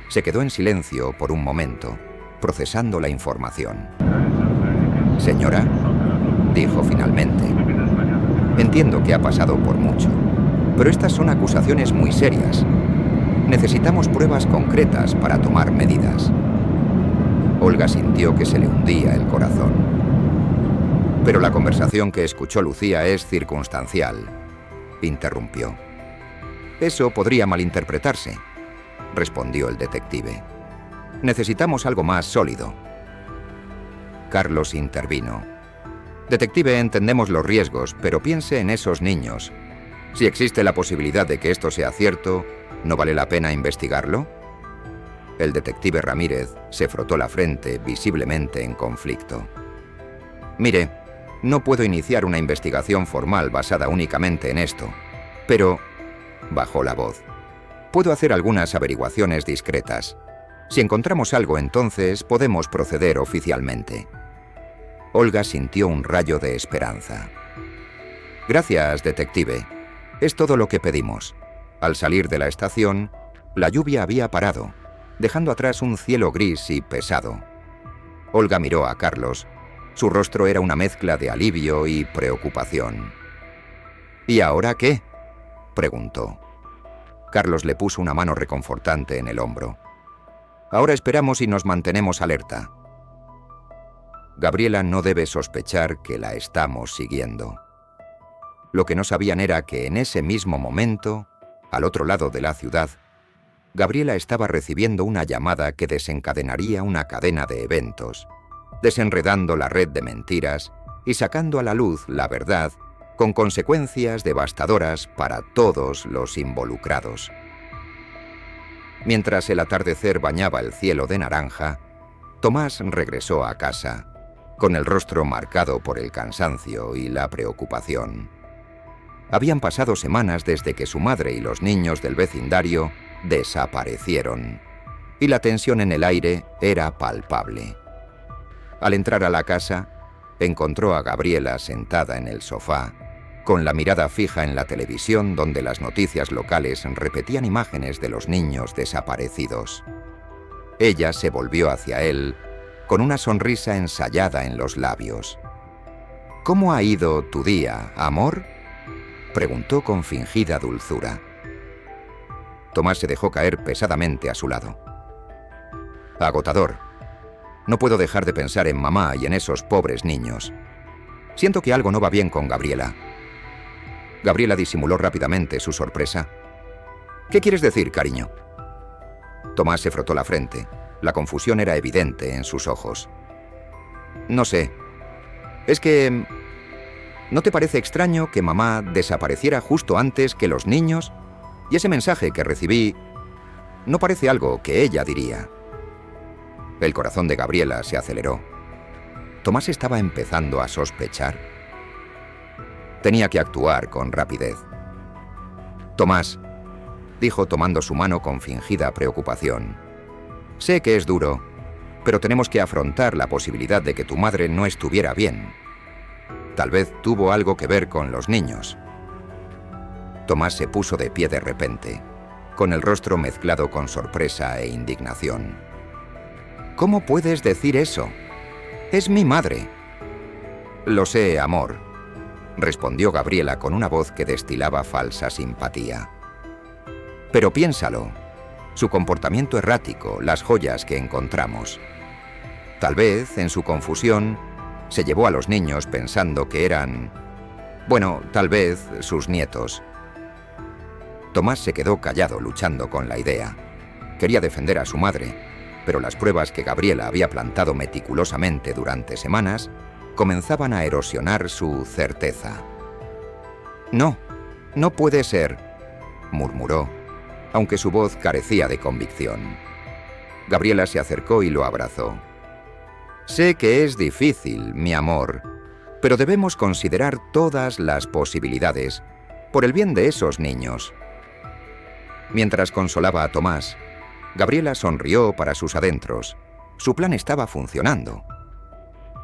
se quedó en silencio por un momento, procesando la información. «Señora», dijo finalmente, «entiendo que ha pasado por mucho, pero estas son acusaciones muy serias. Necesitamos pruebas concretas para tomar medidas». Olga sintió que se le hundía el corazón. «Pero la conversación que escuchó Lucía es circunstancial», interrumpió. «Eso podría malinterpretarse», respondió el detective. «Necesitamos algo más sólido». Carlos intervino. «Detective, entendemos los riesgos, pero piense en esos niños. Si existe la posibilidad de que esto sea cierto, ¿no vale la pena investigarlo?» El detective Ramírez se frotó la frente, visiblemente en conflicto. «Mire, no puedo iniciar una investigación formal basada únicamente en esto, pero», bajó la voz, «puedo hacer algunas averiguaciones discretas. Si encontramos algo, entonces podemos proceder oficialmente». Olga sintió un rayo de esperanza. «Gracias, detective. Es todo lo que pedimos». Al salir de la estación, la lluvia había parado, dejando atrás un cielo gris y pesado. Olga miró a Carlos. Su rostro era una mezcla de alivio y preocupación. «¿Y ahora qué?», preguntó. Carlos le puso una mano reconfortante en el hombro. «Ahora esperamos y nos mantenemos alerta. Gabriela no debe sospechar que la estamos siguiendo». Lo que no sabían era que en ese mismo momento, al otro lado de la ciudad, Gabriela estaba recibiendo una llamada que desencadenaría una cadena de eventos, desenredando la red de mentiras y sacando a la luz la verdad, con consecuencias devastadoras para todos los involucrados. Mientras el atardecer bañaba el cielo de naranja, Tomás regresó a casa, con el rostro marcado por el cansancio y la preocupación. Habían pasado semanas desde que su madre y los niños del vecindario desaparecieron, y la tensión en el aire era palpable. Al entrar a la casa, encontró a Gabriela sentada en el sofá, con la mirada fija en la televisión donde las noticias locales repetían imágenes de los niños desaparecidos. Ella se volvió hacia él con una sonrisa ensayada en los labios. «¿Cómo ha ido tu día, amor?», preguntó con fingida dulzura. Tomás se dejó caer pesadamente a su lado. «Agotador. No puedo dejar de pensar en mamá y en esos pobres niños. Siento que algo no va bien con Gabriela». Gabriela disimuló rápidamente su sorpresa. «¿Qué quieres decir, cariño?». Tomás se frotó la frente. La confusión era evidente en sus ojos. «No sé. Es que... ¿no te parece extraño que mamá desapareciera justo antes que los niños? Y ese mensaje que recibí no parece algo que ella diría». El corazón de Gabriela se aceleró. Tomás estaba empezando a sospechar. Tenía que actuar con rapidez. «Tomás», dijo tomando su mano con fingida preocupación, «sé que es duro, pero tenemos que afrontar la posibilidad de que tu madre no estuviera bien. Tal vez tuvo algo que ver con los niños». Tomás se puso de pie de repente, con el rostro mezclado con sorpresa e indignación. «¿Cómo puedes decir eso? Es mi madre». «Lo sé, amor», respondió Gabriela con una voz que destilaba falsa simpatía. «Pero piénsalo. Su comportamiento errático, las joyas que encontramos. Tal vez, en su confusión, se llevó a los niños pensando que eran... bueno, tal vez sus nietos». Tomás se quedó callado luchando con la idea. Quería defender a su madre, pero las pruebas que Gabriela había plantado meticulosamente durante semanas comenzaban a erosionar su certeza. «No, no puede ser», murmuró, aunque su voz carecía de convicción. Gabriela se acercó y lo abrazó. «Sé que es difícil, mi amor, pero debemos considerar todas las posibilidades, por el bien de esos niños». Mientras consolaba a Tomás, Gabriela sonrió para sus adentros. Su plan estaba funcionando.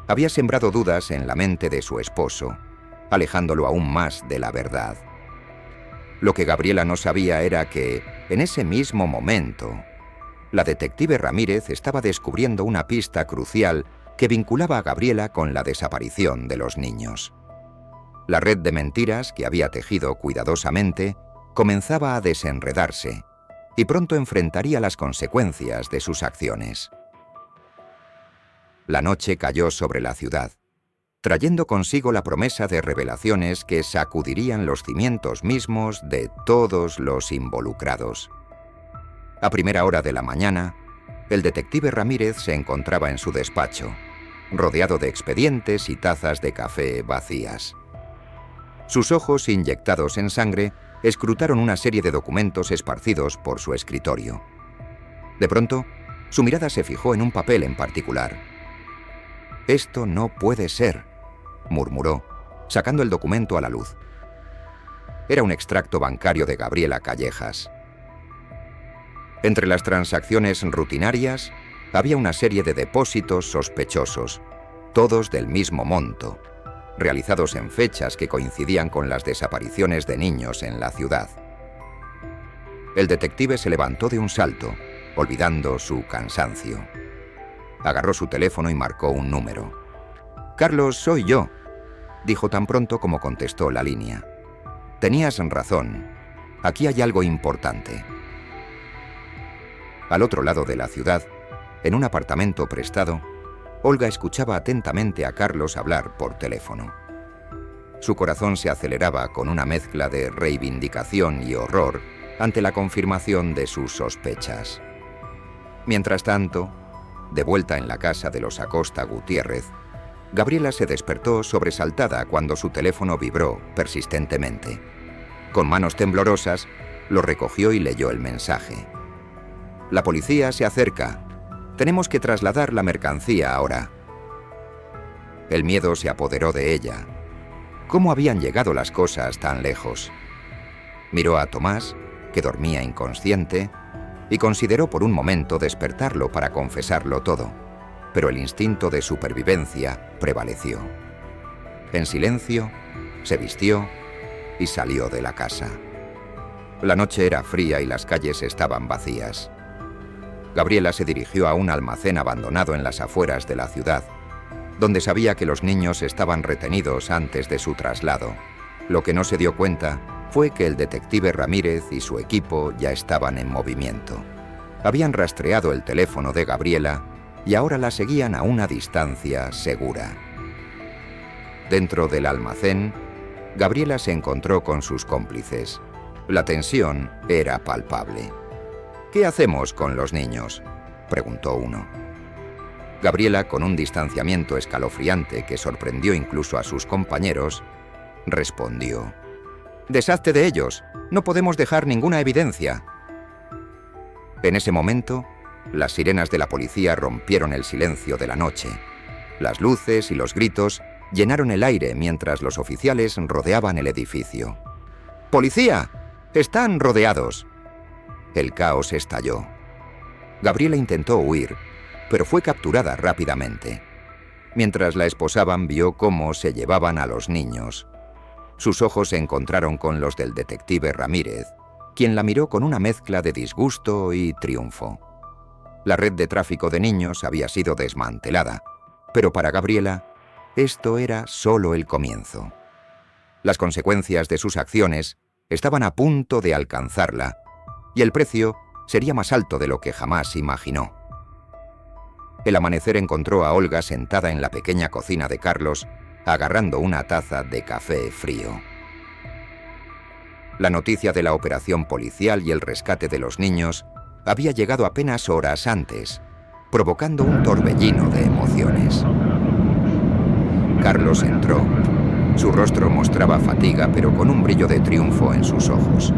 Había sembrado dudas en la mente de su esposo, alejándolo aún más de la verdad. Lo que Gabriela no sabía era que, en ese mismo momento, la detective Ramírez estaba descubriendo una pista crucial que vinculaba a Gabriela con la desaparición de los niños. La red de mentiras que había tejido cuidadosamente comenzaba a desenredarse y pronto enfrentaría las consecuencias de sus acciones. La noche cayó sobre la ciudad, trayendo consigo la promesa de revelaciones que sacudirían los cimientos mismos de todos los involucrados. A primera hora de la mañana, el detective Ramírez se encontraba en su despacho, rodeado de expedientes y tazas de café vacías. Sus ojos, inyectados en sangre, escrutaron una serie de documentos esparcidos por su escritorio. De pronto, su mirada se fijó en un papel en particular. «Esto no puede ser», murmuró, sacando el documento a la luz. Era un extracto bancario de Gabriela Callejas. Entre las transacciones rutinarias, había una serie de depósitos sospechosos, todos del mismo monto, realizados en fechas que coincidían con las desapariciones de niños en la ciudad. El detective se levantó de un salto, olvidando su cansancio. Agarró su teléfono y marcó un número. «Carlos, soy yo», dijo tan pronto como contestó la línea. «Tenías razón. Aquí hay algo importante». Al otro lado de la ciudad, en un apartamento prestado, Olga escuchaba atentamente a Carlos hablar por teléfono. Su corazón se aceleraba con una mezcla de reivindicación y horror ante la confirmación de sus sospechas. Mientras tanto, de vuelta en la casa de los Acosta Gutiérrez, Gabriela se despertó sobresaltada cuando su teléfono vibró persistentemente. Con manos temblorosas, lo recogió y leyó el mensaje. «La policía se acerca. Tenemos que trasladar la mercancía ahora». El miedo se apoderó de ella. ¿Cómo habían llegado las cosas tan lejos? Miró a Tomás, que dormía inconsciente, y consideró por un momento despertarlo para confesarlo todo, pero el instinto de supervivencia prevaleció. En silencio, se vistió y salió de la casa. La noche era fría y las calles estaban vacías. Gabriela se dirigió a un almacén abandonado en las afueras de la ciudad, donde sabía que los niños estaban retenidos antes de su traslado. Lo que no se dio cuenta fue que el detective Ramírez y su equipo ya estaban en movimiento. Habían rastreado el teléfono de Gabriela y ahora la seguían a una distancia segura. Dentro del almacén, Gabriela se encontró con sus cómplices. La tensión era palpable. «¿Qué hacemos con los niños?», preguntó uno. Gabriela, con un distanciamiento escalofriante que sorprendió incluso a sus compañeros, respondió: «Deshazte de ellos, no podemos dejar ninguna evidencia». En ese momento, las sirenas de la policía rompieron el silencio de la noche. Las luces y los gritos llenaron el aire mientras los oficiales rodeaban el edificio. «¡Policía! ¡Están rodeados!». El caos estalló. Gabriela intentó huir, pero fue capturada rápidamente. Mientras la esposaban, vio cómo se llevaban a los niños. Sus ojos se encontraron con los del detective Ramírez, quien la miró con una mezcla de disgusto y triunfo. La red de tráfico de niños había sido desmantelada, pero para Gabriela, esto era solo el comienzo. Las consecuencias de sus acciones estaban a punto de alcanzarla, y el precio sería más alto de lo que jamás imaginó. El amanecer encontró a Olga sentada en la pequeña cocina de Carlos, agarrando una taza de café frío. La noticia de la operación policial y el rescate de los niños había llegado apenas horas antes, provocando un torbellino de emociones. Carlos entró. Su rostro mostraba fatiga, pero con un brillo de triunfo en sus ojos.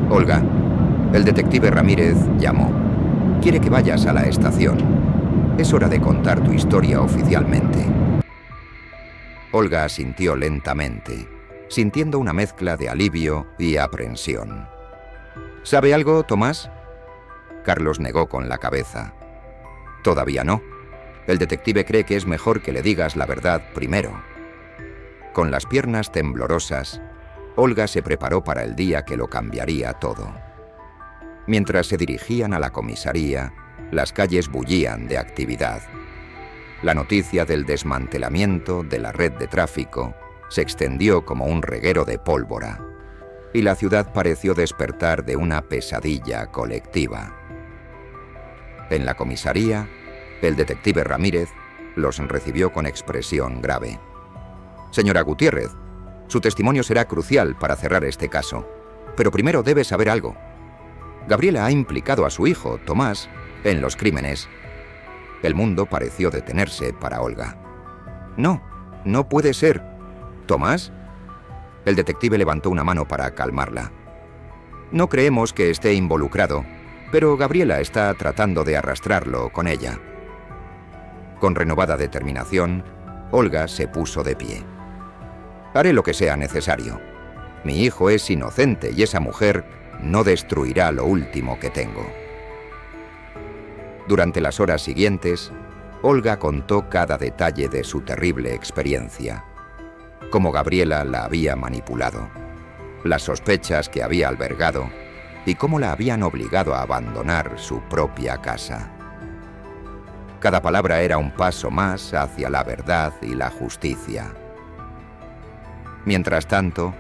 «Olga, el detective Ramírez llamó. Quiere que vayas a la estación. Es hora de contar tu historia oficialmente». Olga asintió lentamente, sintiendo una mezcla de alivio y aprensión. «¿Sabe algo, Tomás?». Carlos negó con la cabeza. «Todavía no. El detective cree que es mejor que le digas la verdad primero». Con las piernas temblorosas, Olga se preparó para el día que lo cambiaría todo. Mientras se dirigían a la comisaría, las calles bullían de actividad. La noticia del desmantelamiento de la red de tráfico se extendió como un reguero de pólvora, y la ciudad pareció despertar de una pesadilla colectiva. En la comisaría, el detective Ramírez los recibió con expresión grave. «Señora Gutiérrez, su testimonio será crucial para cerrar este caso, pero primero debe saber algo. Gabriela ha implicado a su hijo, Tomás, en los crímenes». El mundo pareció detenerse para Olga. «No, no puede ser. ¿Tomás?». El detective levantó una mano para calmarla. «No creemos que esté involucrado, pero Gabriela está tratando de arrastrarlo con ella». Con renovada determinación, Olga se puso de pie. «Haré lo que sea necesario. Mi hijo es inocente y esa mujer no destruirá lo último que tengo». Durante las horas siguientes, Olga contó cada detalle de su terrible experiencia. Cómo Gabriela la había manipulado, las sospechas que había albergado y cómo la habían obligado a abandonar su propia casa. Cada palabra era un paso más hacia la verdad y la justicia. Mientras tanto,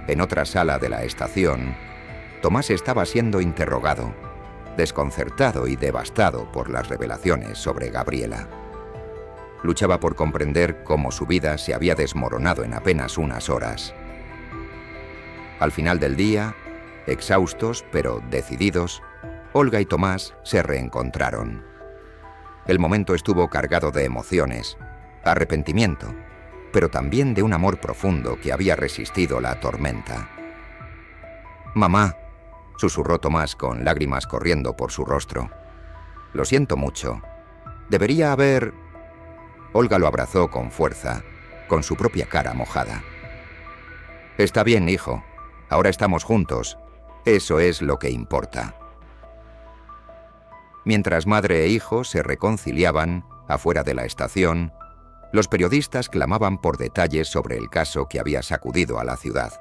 en otra sala de la estación, Tomás estaba siendo interrogado, desconcertado y devastado por las revelaciones sobre Gabriela. Luchaba por comprender cómo su vida se había desmoronado en apenas unas horas. Al final del día, exhaustos pero decididos, Olga y Tomás se reencontraron. El momento estuvo cargado de emociones, arrepentimiento, pero también de un amor profundo que había resistido la tormenta. «Mamá», susurró Tomás con lágrimas corriendo por su rostro. «Lo siento mucho. Debería haber...». Olga lo abrazó con fuerza, con su propia cara mojada. «Está bien, hijo. Ahora estamos juntos. Eso es lo que importa». Mientras madre e hijo se reconciliaban afuera de la estación, los periodistas clamaban por detalles sobre el caso que había sacudido a la ciudad.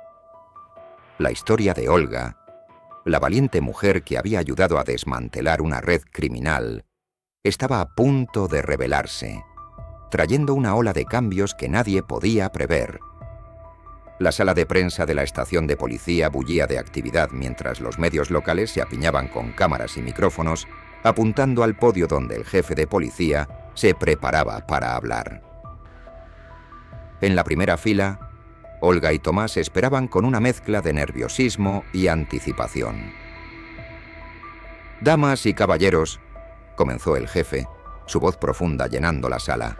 La historia de Olga, la valiente mujer que había ayudado a desmantelar una red criminal, estaba a punto de revelarse, trayendo una ola de cambios que nadie podía prever. La sala de prensa de la estación de policía bullía de actividad mientras los medios locales se apiñaban con cámaras y micrófonos, apuntando al podio donde el jefe de policía se preparaba para hablar. En la primera fila, Olga y Tomás esperaban con una mezcla de nerviosismo y anticipación. «Damas y caballeros», comenzó el jefe, su voz profunda llenando la sala,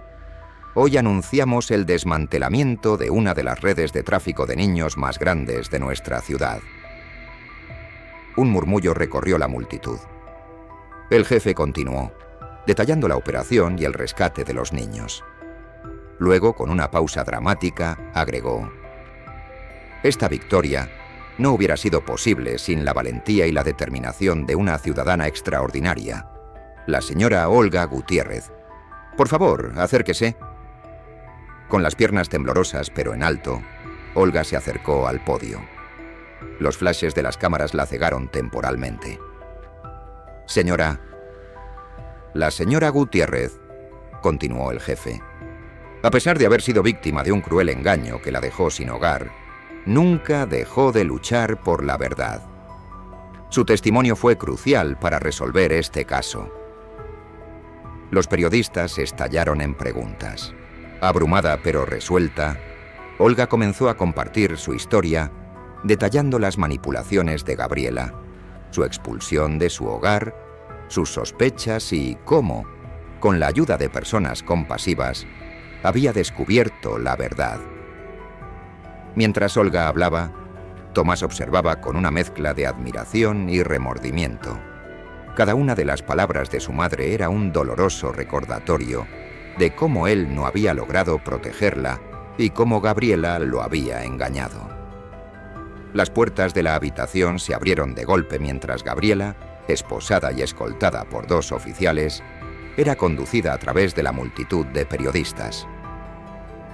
«hoy anunciamos el desmantelamiento de una de las redes de tráfico de niños más grandes de nuestra ciudad». Un murmullo recorrió la multitud. El jefe continuó, detallando la operación y el rescate de los niños. Luego, con una pausa dramática, agregó: «Esta victoria no hubiera sido posible sin la valentía y la determinación de una ciudadana extraordinaria, la señora Olga Gutiérrez. Por favor, acérquese». Con las piernas temblorosas pero en alto, Olga se acercó al podio. Los flashes de las cámaras la cegaron temporalmente. «Señora, la señora Gutiérrez», continuó el jefe, «a pesar de haber sido víctima de un cruel engaño que la dejó sin hogar, nunca dejó de luchar por la verdad. Su testimonio fue crucial para resolver este caso». Los periodistas estallaron en preguntas. Abrumada pero resuelta, Olga comenzó a compartir su historia, detallando las manipulaciones de Gabriela, su expulsión de su hogar, sus sospechas y cómo, con la ayuda de personas compasivas, había descubierto la verdad. Mientras Olga hablaba, Tomás observaba con una mezcla de admiración y remordimiento. Cada una de las palabras de su madre era un doloroso recordatorio de cómo él no había logrado protegerla y cómo Gabriela lo había engañado. Las puertas de la habitación se abrieron de golpe mientras Gabriela, esposada y escoltada por 2 oficiales, era conducida a través de la multitud de periodistas.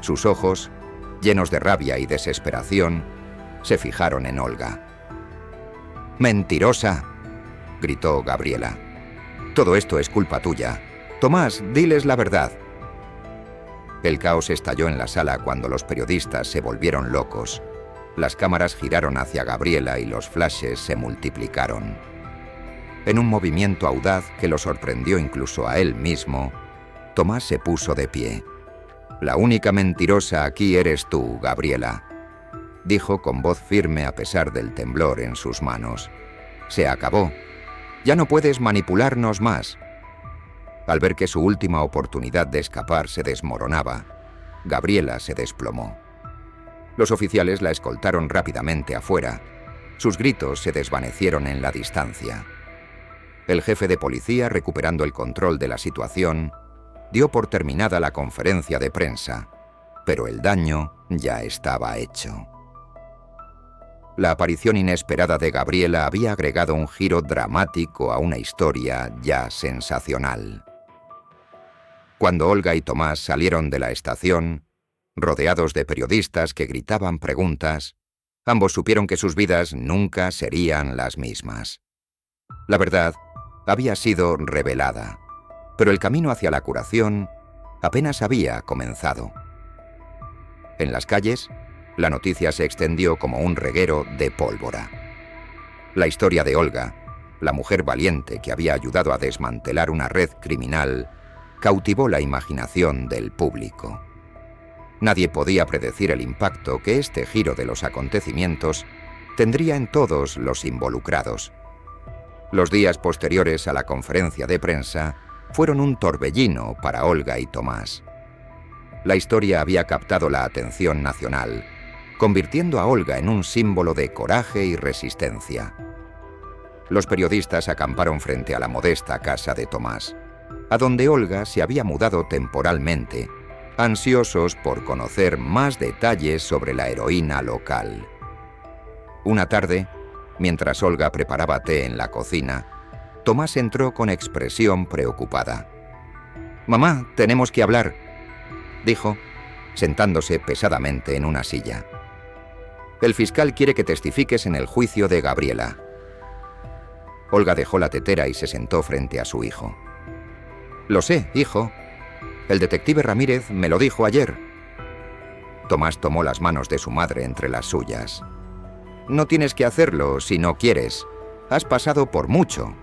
Sus ojos, llenos de rabia y desesperación, se fijaron en Olga. «¡Mentirosa!», gritó Gabriela. «Todo esto es culpa tuya. Tomás, diles la verdad». El caos estalló en la sala cuando los periodistas se volvieron locos. Las cámaras giraron hacia Gabriela y los flashes se multiplicaron. En un movimiento audaz que lo sorprendió incluso a él mismo, Tomás se puso de pie. «La única mentirosa aquí eres tú, Gabriela», dijo con voz firme a pesar del temblor en sus manos. «Se acabó. Ya no puedes manipularnos más». Al ver que su última oportunidad de escapar se desmoronaba, Gabriela se desplomó. Los oficiales la escoltaron rápidamente afuera. Sus gritos se desvanecieron en la distancia. El jefe de policía, recuperando el control de la situación, dio por terminada la conferencia de prensa, pero el daño ya estaba hecho. La aparición inesperada de Gabriela había agregado un giro dramático a una historia ya sensacional. Cuando Olga y Tomás salieron de la estación, rodeados de periodistas que gritaban preguntas, ambos supieron que sus vidas nunca serían las mismas. La verdad había sido revelada, pero el camino hacia la curación apenas había comenzado. En las calles, la noticia se extendió como un reguero de pólvora. La historia de Olga, la mujer valiente que había ayudado a desmantelar una red criminal, cautivó la imaginación del público. Nadie podía predecir el impacto que este giro de los acontecimientos tendría en todos los involucrados. Los días posteriores a la conferencia de prensa fueron un torbellino para Olga y Tomás. La historia había captado la atención nacional, convirtiendo a Olga en un símbolo de coraje y resistencia. Los periodistas acamparon frente a la modesta casa de Tomás, a donde Olga se había mudado temporalmente ansiosos por conocer más detalles sobre la heroína local. Una tarde, mientras Olga preparaba té en la cocina, Tomás entró con expresión preocupada. «Mamá, tenemos que hablar», dijo, sentándose pesadamente en una silla. «El fiscal quiere que testifiques en el juicio de Gabriela». Olga dejó la tetera y se sentó frente a su hijo. «Lo sé, hijo. El detective Ramírez me lo dijo ayer». Tomás tomó las manos de su madre entre las suyas. «No tienes que hacerlo si no quieres. Has pasado por mucho».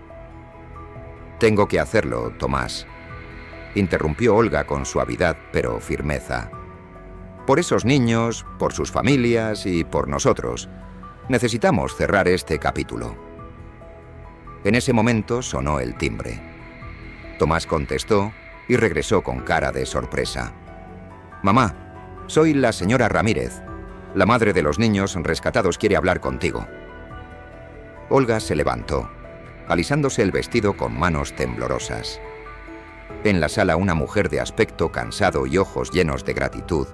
«Tengo que hacerlo, Tomás», interrumpió Olga con suavidad pero firmeza. «Por esos niños, por sus familias y por nosotros. Necesitamos cerrar este capítulo». En ese momento sonó el timbre. Tomás contestó y regresó con cara de sorpresa. «Mamá, soy la señora Ramírez. La madre de los niños rescatados quiere hablar contigo». Olga se levantó, alisándose el vestido con manos temblorosas. En la sala una mujer de aspecto cansado y ojos llenos de gratitud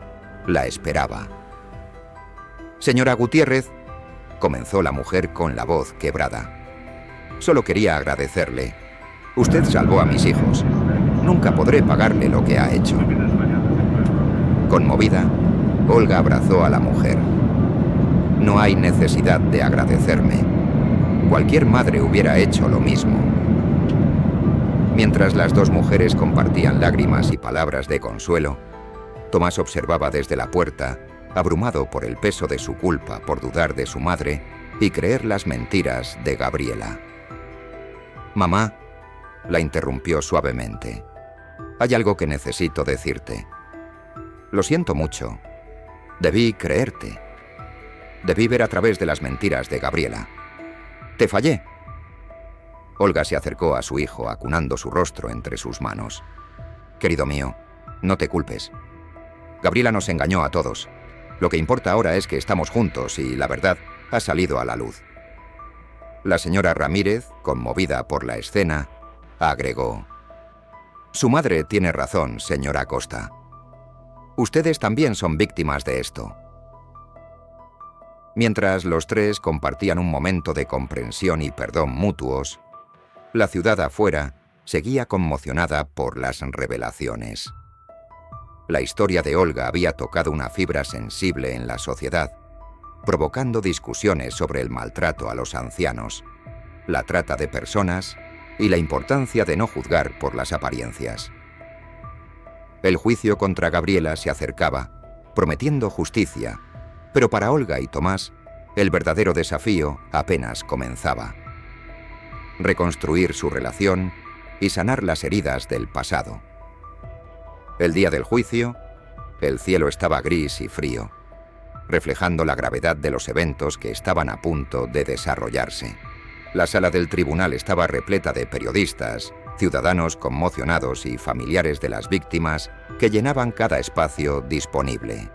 la esperaba. «Señora Gutiérrez», comenzó la mujer con la voz quebrada. «Solo quería agradecerle. Usted salvó a mis hijos. Nunca podré pagarle lo que ha hecho». Conmovida, Olga abrazó a la mujer. «No hay necesidad de agradecerme. Cualquier madre hubiera hecho lo mismo». Mientras las dos mujeres compartían lágrimas y palabras de consuelo, Tomás observaba desde la puerta, abrumado por el peso de su culpa por dudar de su madre y creer las mentiras de Gabriela. «Mamá», la interrumpió suavemente, «hay algo que necesito decirte. Lo siento mucho. Debí creerte. Debí ver a través de las mentiras de Gabriela. Te fallé». Olga se acercó a su hijo, acunando su rostro entre sus manos. «Querido mío, no te culpes. Gabriela nos engañó a todos. Lo que importa ahora es que estamos juntos y la verdad ha salido a la luz». La señora Ramírez, conmovida por la escena, agregó: «Su madre tiene razón, señora Costa. Ustedes también son víctimas de esto». Mientras los tres compartían un momento de comprensión y perdón mutuos, la ciudad afuera seguía conmocionada por las revelaciones. La historia de Olga había tocado una fibra sensible en la sociedad, provocando discusiones sobre el maltrato a los ancianos, la trata de personas y la importancia de no juzgar por las apariencias. El juicio contra Gabriela se acercaba, prometiendo justicia, pero para Olga y Tomás, el verdadero desafío apenas comenzaba: reconstruir su relación y sanar las heridas del pasado. El día del juicio, el cielo estaba gris y frío, reflejando la gravedad de los eventos que estaban a punto de desarrollarse. La sala del tribunal estaba repleta de periodistas, ciudadanos conmocionados y familiares de las víctimas que llenaban cada espacio disponible.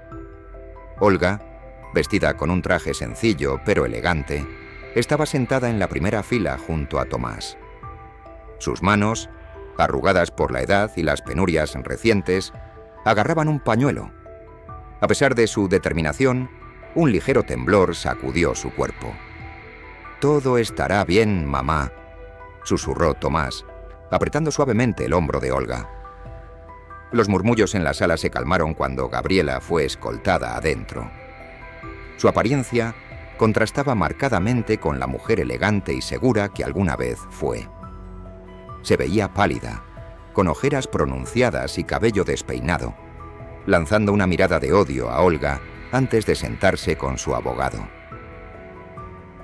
Olga, vestida con un traje sencillo pero elegante, estaba sentada en la primera fila junto a Tomás. Sus manos, arrugadas por la edad y las penurias recientes, agarraban un pañuelo. A pesar de su determinación, un ligero temblor sacudió su cuerpo. «Todo estará bien, mamá», susurró Tomás, apretando suavemente el hombro de Olga. Los murmullos en la sala se calmaron cuando Gabriela fue escoltada adentro. Su apariencia contrastaba marcadamente con la mujer elegante y segura que alguna vez fue. Se veía pálida, con ojeras pronunciadas y cabello despeinado, lanzando una mirada de odio a Olga antes de sentarse con su abogado.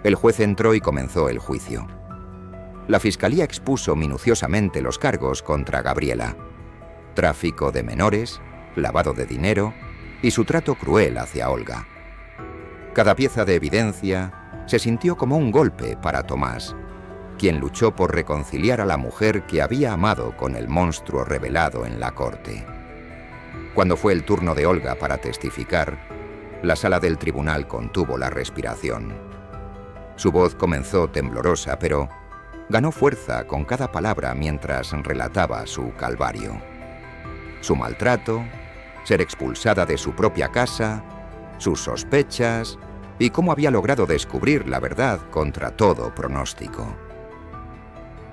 El juez entró y comenzó el juicio. La fiscalía expuso minuciosamente los cargos contra Gabriela: tráfico de menores, lavado de dinero y su trato cruel hacia Olga. Cada pieza de evidencia se sintió como un golpe para Tomás, quien luchó por reconciliar a la mujer que había amado con el monstruo revelado en la corte. Cuando fue el turno de Olga para testificar, la sala del tribunal contuvo la respiración. Su voz comenzó temblorosa, pero ganó fuerza con cada palabra mientras relataba su calvario. Su maltrato, ser expulsada de su propia casa, sus sospechas y cómo había logrado descubrir la verdad contra todo pronóstico.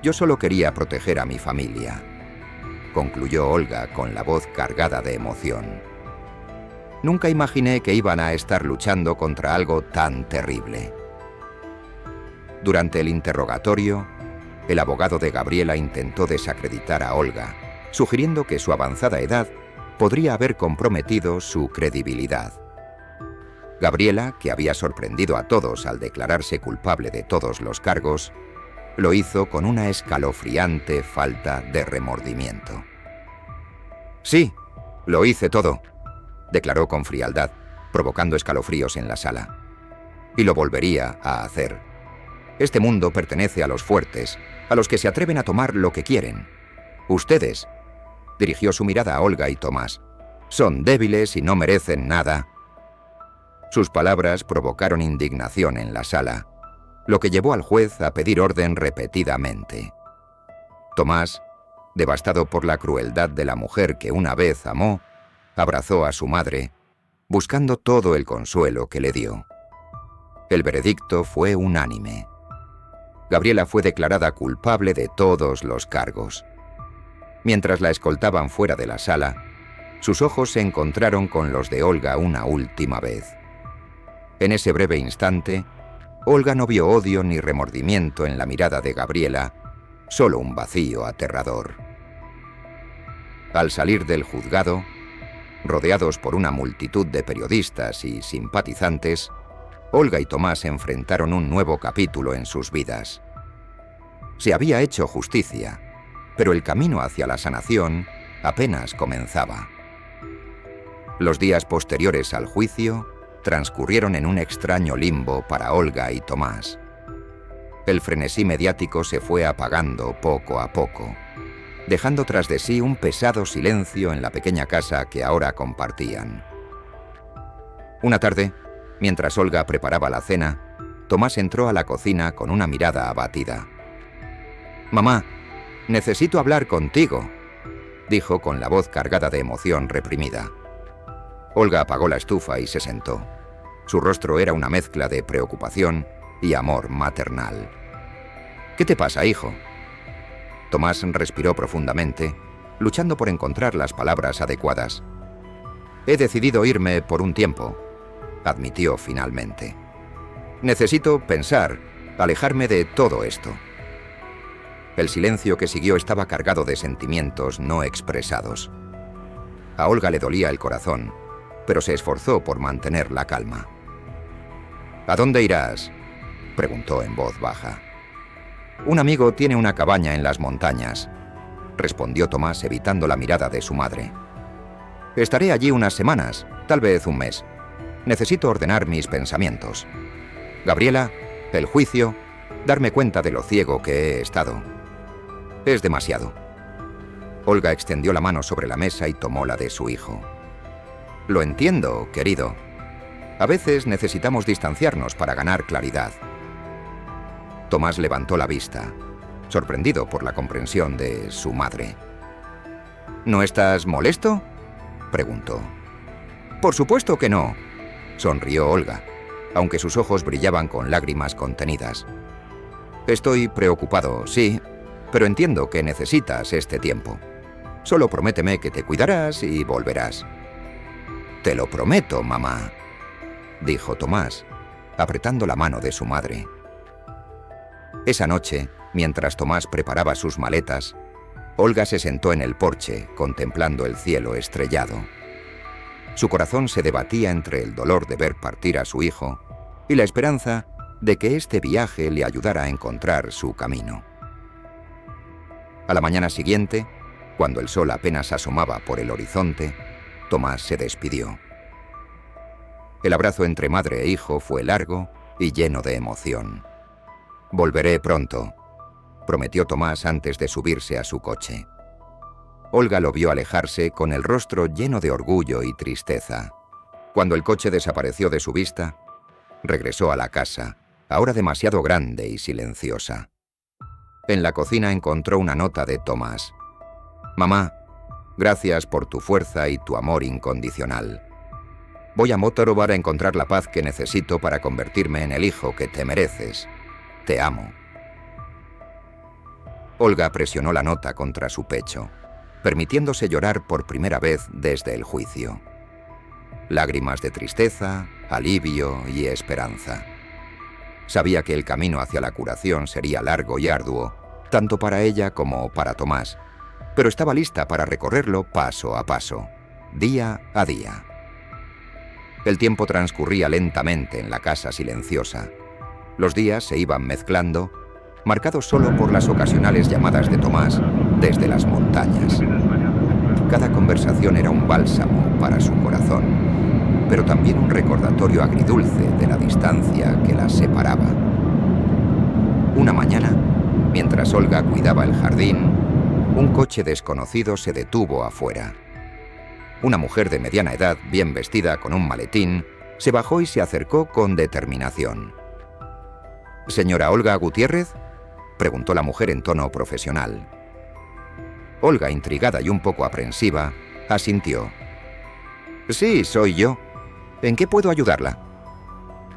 Yo solo quería proteger a mi familia, concluyó Olga con la voz cargada de emoción. Nunca imaginé que iban a estar luchando contra algo tan terrible. Durante el interrogatorio, el abogado de Gabriela intentó desacreditar a Olga, sugiriendo que su avanzada edad podría haber comprometido su credibilidad. Gabriela, que había sorprendido a todos al declararse culpable de todos los cargos, lo hizo con una escalofriante falta de remordimiento. «Sí, lo hice todo», declaró con frialdad, provocando escalofríos en la sala. «Y lo volvería a hacer. Este mundo pertenece a los fuertes, a los que se atreven a tomar lo que quieren. Ustedes», dirigió su mirada a Olga y Tomás, «son débiles y no merecen nada». Sus palabras provocaron indignación en la sala, lo que llevó al juez a pedir orden repetidamente. Tomás, devastado por la crueldad de la mujer que una vez amó, abrazó a su madre, buscando todo el consuelo que le dio. El veredicto fue unánime. Gabriela fue declarada culpable de todos los cargos. Mientras la escoltaban fuera de la sala, sus ojos se encontraron con los de Olga una última vez. En ese breve instante, Olga no vio odio ni remordimiento en la mirada de Gabriela, solo un vacío aterrador. Al salir del juzgado, rodeados por una multitud de periodistas y simpatizantes, Olga y Tomás enfrentaron un nuevo capítulo en sus vidas. Se había hecho justicia, pero el camino hacia la sanación apenas comenzaba. Los días posteriores al juicio transcurrieron en un extraño limbo para Olga y Tomás. El frenesí mediático se fue apagando poco a poco, dejando tras de sí un pesado silencio en la pequeña casa que ahora compartían. Una tarde, mientras Olga preparaba la cena, Tomás entró a la cocina con una mirada abatida. «Mamá, necesito hablar contigo», dijo con la voz cargada de emoción reprimida. Olga apagó la estufa y se sentó. Su rostro era una mezcla de preocupación y amor maternal. «¿Qué te pasa, hijo?». Tomás respiró profundamente, luchando por encontrar las palabras adecuadas. «He decidido irme por un tiempo», admitió finalmente. «Necesito pensar, alejarme de todo esto». El silencio que siguió estaba cargado de sentimientos no expresados. A Olga le dolía el corazón, pero se esforzó por mantener la calma. «¿A dónde irás?», preguntó en voz baja. «Un amigo tiene una cabaña en las montañas», respondió Tomás evitando la mirada de su madre. «Estaré allí unas semanas, tal vez un mes. Necesito ordenar mis pensamientos. Gabriela, el juicio, darme cuenta de lo ciego que he estado. Es demasiado». Olga extendió la mano sobre la mesa y tomó la de su hijo. «Lo entiendo, querido. A veces necesitamos distanciarnos para ganar claridad». Tomás levantó la vista, sorprendido por la comprensión de su madre. «¿No estás molesto?», preguntó. «Por supuesto que no», sonrió Olga, aunque sus ojos brillaban con lágrimas contenidas. «Estoy preocupado, sí, pero entiendo que necesitas este tiempo. Solo prométeme que te cuidarás y volverás». «Te lo prometo, mamá», dijo Tomás, apretando la mano de su madre. Esa noche, mientras Tomás preparaba sus maletas, Olga se sentó en el porche, contemplando el cielo estrellado. Su corazón se debatía entre el dolor de ver partir a su hijo y la esperanza de que este viaje le ayudara a encontrar su camino. A la mañana siguiente, cuando el sol apenas asomaba por el horizonte, Tomás se despidió. El abrazo entre madre e hijo fue largo y lleno de emoción. «Volveré pronto», prometió Tomás antes de subirse a su coche. Olga lo vio alejarse con el rostro lleno de orgullo y tristeza. Cuando el coche desapareció de su vista, regresó a la casa, ahora demasiado grande y silenciosa. En la cocina encontró una nota de Tomás. «Mamá, Gracias por tu fuerza y tu amor incondicional. Voy a Motorobar a encontrar la paz que necesito para convertirme en el hijo que te mereces. Te amo. Olga presionó la nota contra su pecho, permitiéndose llorar por primera vez desde el juicio. Lágrimas de tristeza, alivio y esperanza. Sabía que el camino hacia la curación sería largo y arduo, tanto para ella como para Tomás, pero estaba lista para recorrerlo paso a paso, día a día. El tiempo transcurría lentamente en la casa silenciosa. Los días se iban mezclando, marcados solo por las ocasionales llamadas de Tomás desde las montañas. Cada conversación era un bálsamo para su corazón, pero también un recordatorio agridulce de la distancia que las separaba. Una mañana, mientras Olga cuidaba el jardín, un coche desconocido se detuvo afuera. Una mujer de mediana edad, bien vestida con un maletín, se bajó y se acercó con determinación. «¿Señora Olga Gutiérrez?», preguntó la mujer en tono profesional. Olga, intrigada y un poco aprensiva, asintió. «Sí, soy yo. ¿En qué puedo ayudarla?».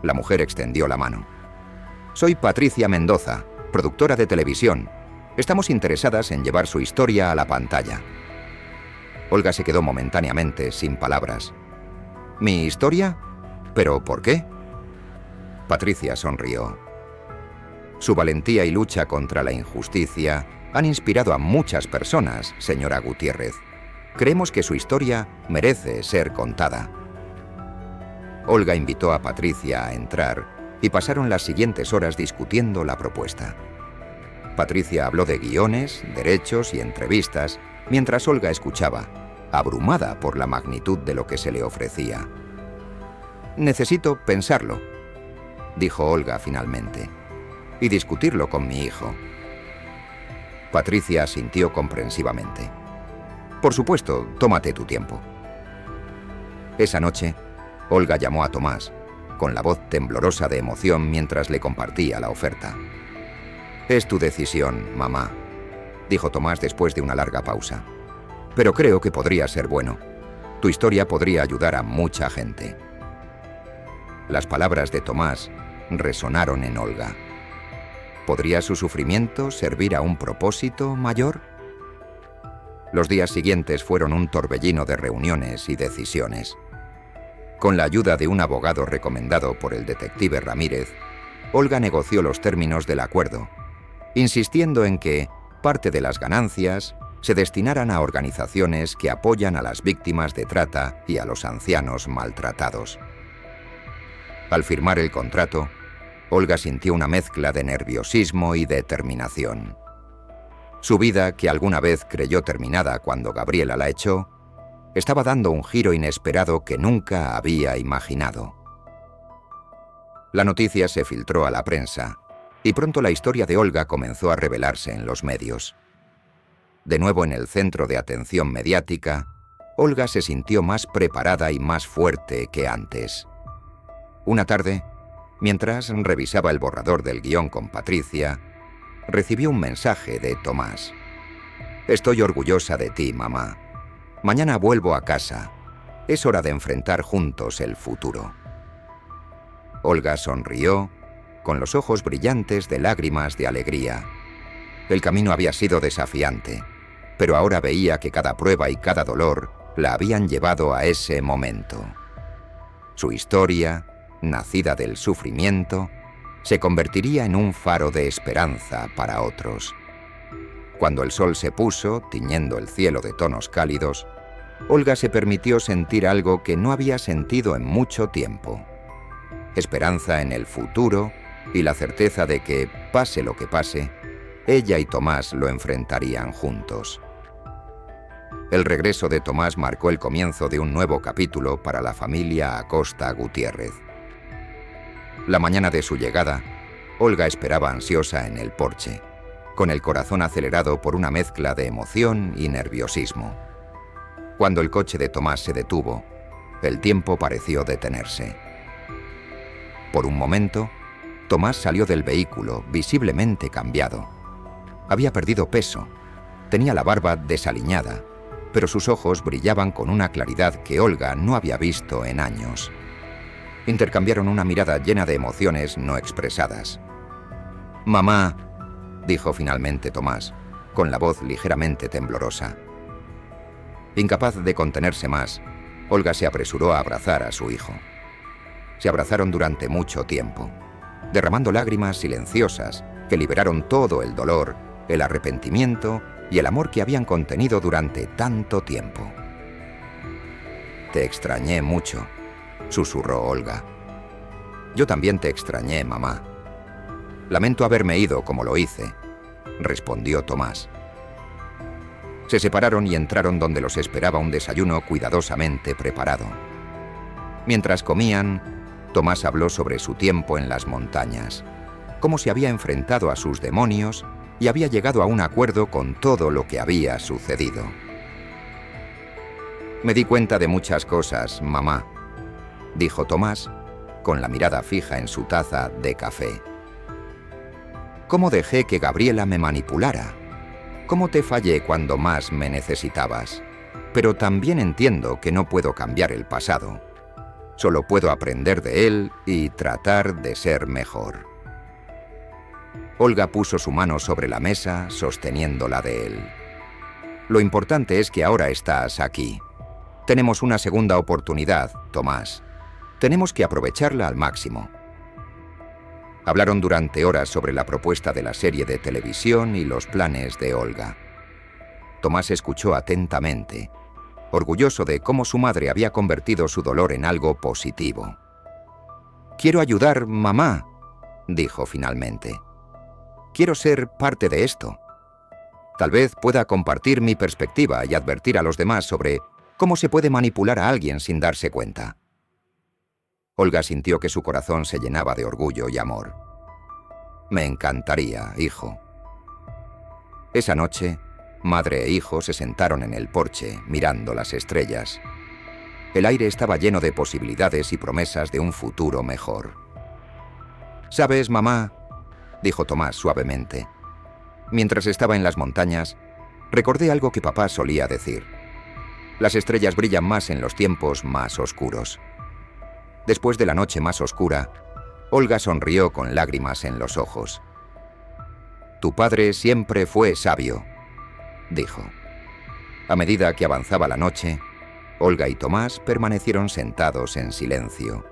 La mujer extendió la mano. «Soy Patricia Mendoza, productora de televisión. Estamos interesadas en llevar su historia a la pantalla». Olga se quedó momentáneamente sin palabras. «¿Mi historia? ¿Pero por qué?». Patricia sonrió. «Su valentía y lucha contra la injusticia han inspirado a muchas personas, señora Gutiérrez. Creemos que su historia merece ser contada». Olga invitó a Patricia a entrar y pasaron las siguientes horas discutiendo la propuesta. Patricia habló de guiones, derechos y entrevistas, mientras Olga escuchaba, abrumada por la magnitud de lo que se le ofrecía. «Necesito pensarlo», dijo Olga finalmente, «y discutirlo con mi hijo». Patricia asintió comprensivamente. «Por supuesto, tómate tu tiempo». Esa noche, Olga llamó a Tomás, con la voz temblorosa de emoción mientras le compartía la oferta. «Es tu decisión, mamá», dijo Tomás después de una larga pausa. «Pero creo que podría ser bueno. Tu historia podría ayudar a mucha gente». Las palabras de Tomás resonaron en Olga. ¿Podría su sufrimiento servir a un propósito mayor? Los días siguientes fueron un torbellino de reuniones y decisiones. Con la ayuda de un abogado recomendado por el detective Ramírez, Olga negoció los términos del acuerdo, insistiendo en que parte de las ganancias se destinaran a organizaciones que apoyan a las víctimas de trata y a los ancianos maltratados. Al firmar el contrato, Olga sintió una mezcla de nerviosismo y determinación. Su vida, que alguna vez creyó terminada cuando Gabriela la echó, estaba dando un giro inesperado que nunca había imaginado. La noticia se filtró a la prensa, y pronto la historia de Olga comenzó a revelarse en los medios. De nuevo en el centro de atención mediática, Olga se sintió más preparada y más fuerte que antes. Una tarde, mientras revisaba el borrador del guión con Patricia, recibió un mensaje de Tomás. «Estoy orgullosa de ti, mamá. Mañana vuelvo a casa. Es hora de enfrentar juntos el futuro». Olga sonrió, con los ojos brillantes de lágrimas de alegría. El camino había sido desafiante, pero ahora veía que cada prueba y cada dolor la habían llevado a ese momento. Su historia, nacida del sufrimiento, se convertiría en un faro de esperanza para otros. Cuando el sol se puso, tiñendo el cielo de tonos cálidos, Olga se permitió sentir algo que no había sentido en mucho tiempo. Esperanza en el futuro y la certeza de que, pase lo que pase, ella y Tomás lo enfrentarían juntos. El regreso de Tomás marcó el comienzo de un nuevo capítulo para la familia Acosta Gutiérrez. La mañana de su llegada, Olga esperaba ansiosa en el porche, con el corazón acelerado por una mezcla de emoción y nerviosismo. Cuando el coche de Tomás se detuvo, el tiempo pareció detenerse. Por un momento, Tomás salió del vehículo visiblemente cambiado. Había perdido peso, tenía la barba desaliñada pero sus ojos brillaban con una claridad que Olga no había visto en años. Intercambiaron una mirada llena de emociones no expresadas. «Mamá», dijo finalmente Tomás, con la voz ligeramente temblorosa. Incapaz de contenerse más, Olga se apresuró a abrazar a su hijo. Se abrazaron durante mucho tiempo, derramando lágrimas silenciosas que liberaron todo el dolor, el arrepentimiento y el amor que habían contenido durante tanto tiempo. «Te extrañé mucho», susurró Olga. «Yo también te extrañé, mamá. Lamento haberme ido como lo hice», respondió Tomás. Se separaron y entraron donde los esperaba un desayuno cuidadosamente preparado. Mientras comían, Tomás habló sobre su tiempo en las montañas, cómo se había enfrentado a sus demonios y había llegado a un acuerdo con todo lo que había sucedido. «Me di cuenta de muchas cosas, mamá», dijo Tomás, con la mirada fija en su taza de café. «¿Cómo dejé que Gabriela me manipulara? ¿Cómo te fallé cuando más me necesitabas? Pero también entiendo que no puedo cambiar el pasado. Solo puedo aprender de él y tratar de ser mejor». Olga puso su mano sobre la mesa, sosteniéndola de él. «Lo importante es que ahora estás aquí. Tenemos una segunda oportunidad, Tomás. Tenemos que aprovecharla al máximo». Hablaron durante horas sobre la propuesta de la serie de televisión y los planes de Olga. Tomás escuchó atentamente, orgulloso de cómo su madre había convertido su dolor en algo positivo. «Quiero ayudar, mamá», dijo finalmente. «Quiero ser parte de esto. Tal vez pueda compartir mi perspectiva y advertir a los demás sobre cómo se puede manipular a alguien sin darse cuenta». Olga sintió que su corazón se llenaba de orgullo y amor. «Me encantaría, hijo». Esa noche, madre e hijo se sentaron en el porche, mirando las estrellas. El aire estaba lleno de posibilidades y promesas de un futuro mejor. «¿Sabes, mamá?», dijo Tomás suavemente. «Mientras estaba en las montañas, recordé algo que papá solía decir. Las estrellas brillan más en los tiempos más oscuros». Después de la noche más oscura, Olga sonrió con lágrimas en los ojos. «Tu padre siempre fue sabio», dijo. A medida que avanzaba la noche, Olga y Tomás permanecieron sentados en silencio,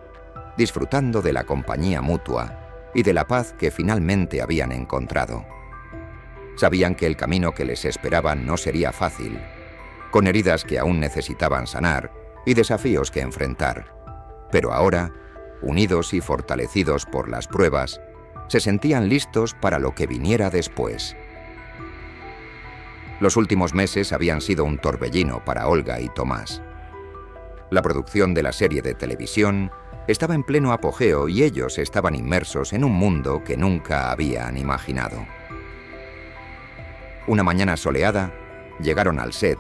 disfrutando de la compañía mutua y de la paz que finalmente habían encontrado. Sabían que el camino que les esperaba no sería fácil, con heridas que aún necesitaban sanar y desafíos que enfrentar. Pero ahora, unidos y fortalecidos por las pruebas, se sentían listos para lo que viniera después. Los últimos meses habían sido un torbellino para Olga y Tomás. La producción de la serie de televisión estaba en pleno apogeo y ellos estaban inmersos en un mundo que nunca habían imaginado. Una mañana soleada, llegaron al set,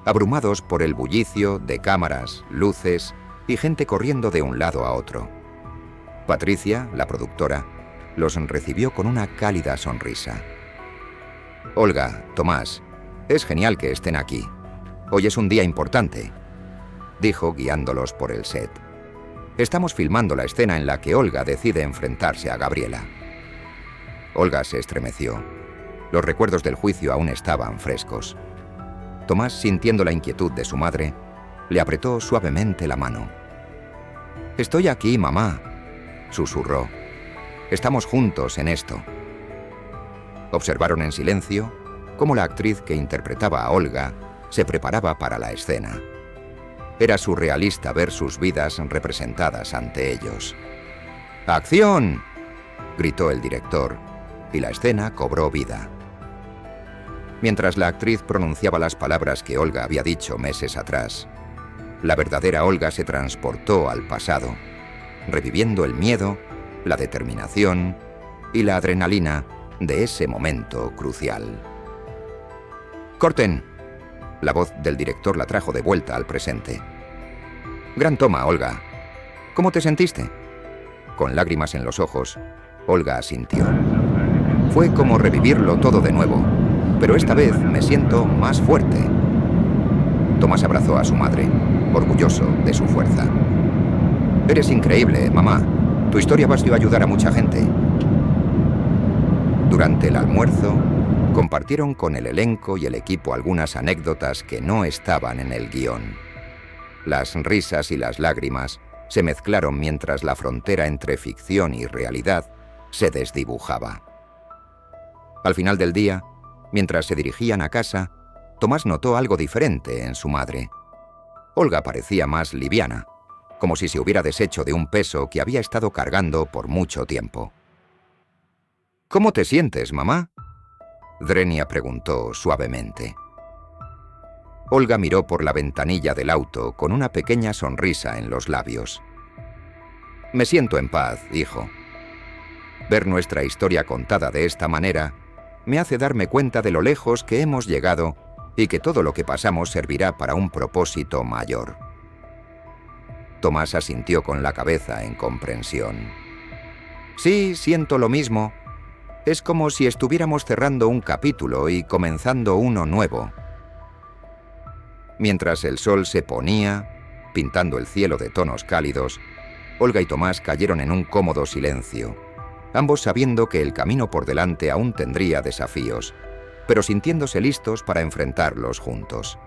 abrumados por el bullicio de cámaras, luces y gente corriendo de un lado a otro. Patricia, la productora, los recibió con una cálida sonrisa. «Olga, Tomás, es genial que estén aquí. Hoy es un día importante», dijo guiándolos por el set. «Estamos filmando la escena en la que Olga decide enfrentarse a Gabriela». Olga se estremeció. Los recuerdos del juicio aún estaban frescos. Tomás, sintiendo la inquietud de su madre, le apretó suavemente la mano. «Estoy aquí, mamá», susurró. «Estamos juntos en esto». Observaron en silencio cómo la actriz que interpretaba a Olga se preparaba para la escena. Era surrealista ver sus vidas representadas ante ellos. «¡Acción!», gritó el director, y la escena cobró vida. Mientras la actriz pronunciaba las palabras que Olga había dicho meses atrás, la verdadera Olga se transportó al pasado, reviviendo el miedo, la determinación y la adrenalina de ese momento crucial. «¡Corten!», la voz del director la trajo de vuelta al presente. «Gran toma, Olga. ¿Cómo te sentiste?». Con lágrimas en los ojos, Olga asintió. «Fue como revivirlo todo de nuevo, pero esta vez me siento más fuerte». Tomás abrazó a su madre, orgulloso de su fuerza. «Eres increíble, mamá. Tu historia va a ayudar a mucha gente». Durante el almuerzo, compartieron con el elenco y el equipo algunas anécdotas que no estaban en el guión. Las risas y las lágrimas se mezclaron mientras la frontera entre ficción y realidad se desdibujaba. Al final del día, mientras se dirigían a casa, Tomás notó algo diferente en su madre. Olga parecía más liviana, como si se hubiera deshecho de un peso que había estado cargando por mucho tiempo. «¿Cómo te sientes, mamá?», Drenia preguntó suavemente. Olga miró por la ventanilla del auto con una pequeña sonrisa en los labios. «Me siento en paz, hijo. Ver nuestra historia contada de esta manera me hace darme cuenta de lo lejos que hemos llegado y que todo lo que pasamos servirá para un propósito mayor». Tomás asintió con la cabeza en comprensión. «Sí, siento lo mismo. Es como si estuviéramos cerrando un capítulo y comenzando uno nuevo». Mientras el sol se ponía, pintando el cielo de tonos cálidos, Olga y Tomás cayeron en un cómodo silencio, ambos sabiendo que el camino por delante aún tendría desafíos, pero sintiéndose listos para enfrentarlos juntos.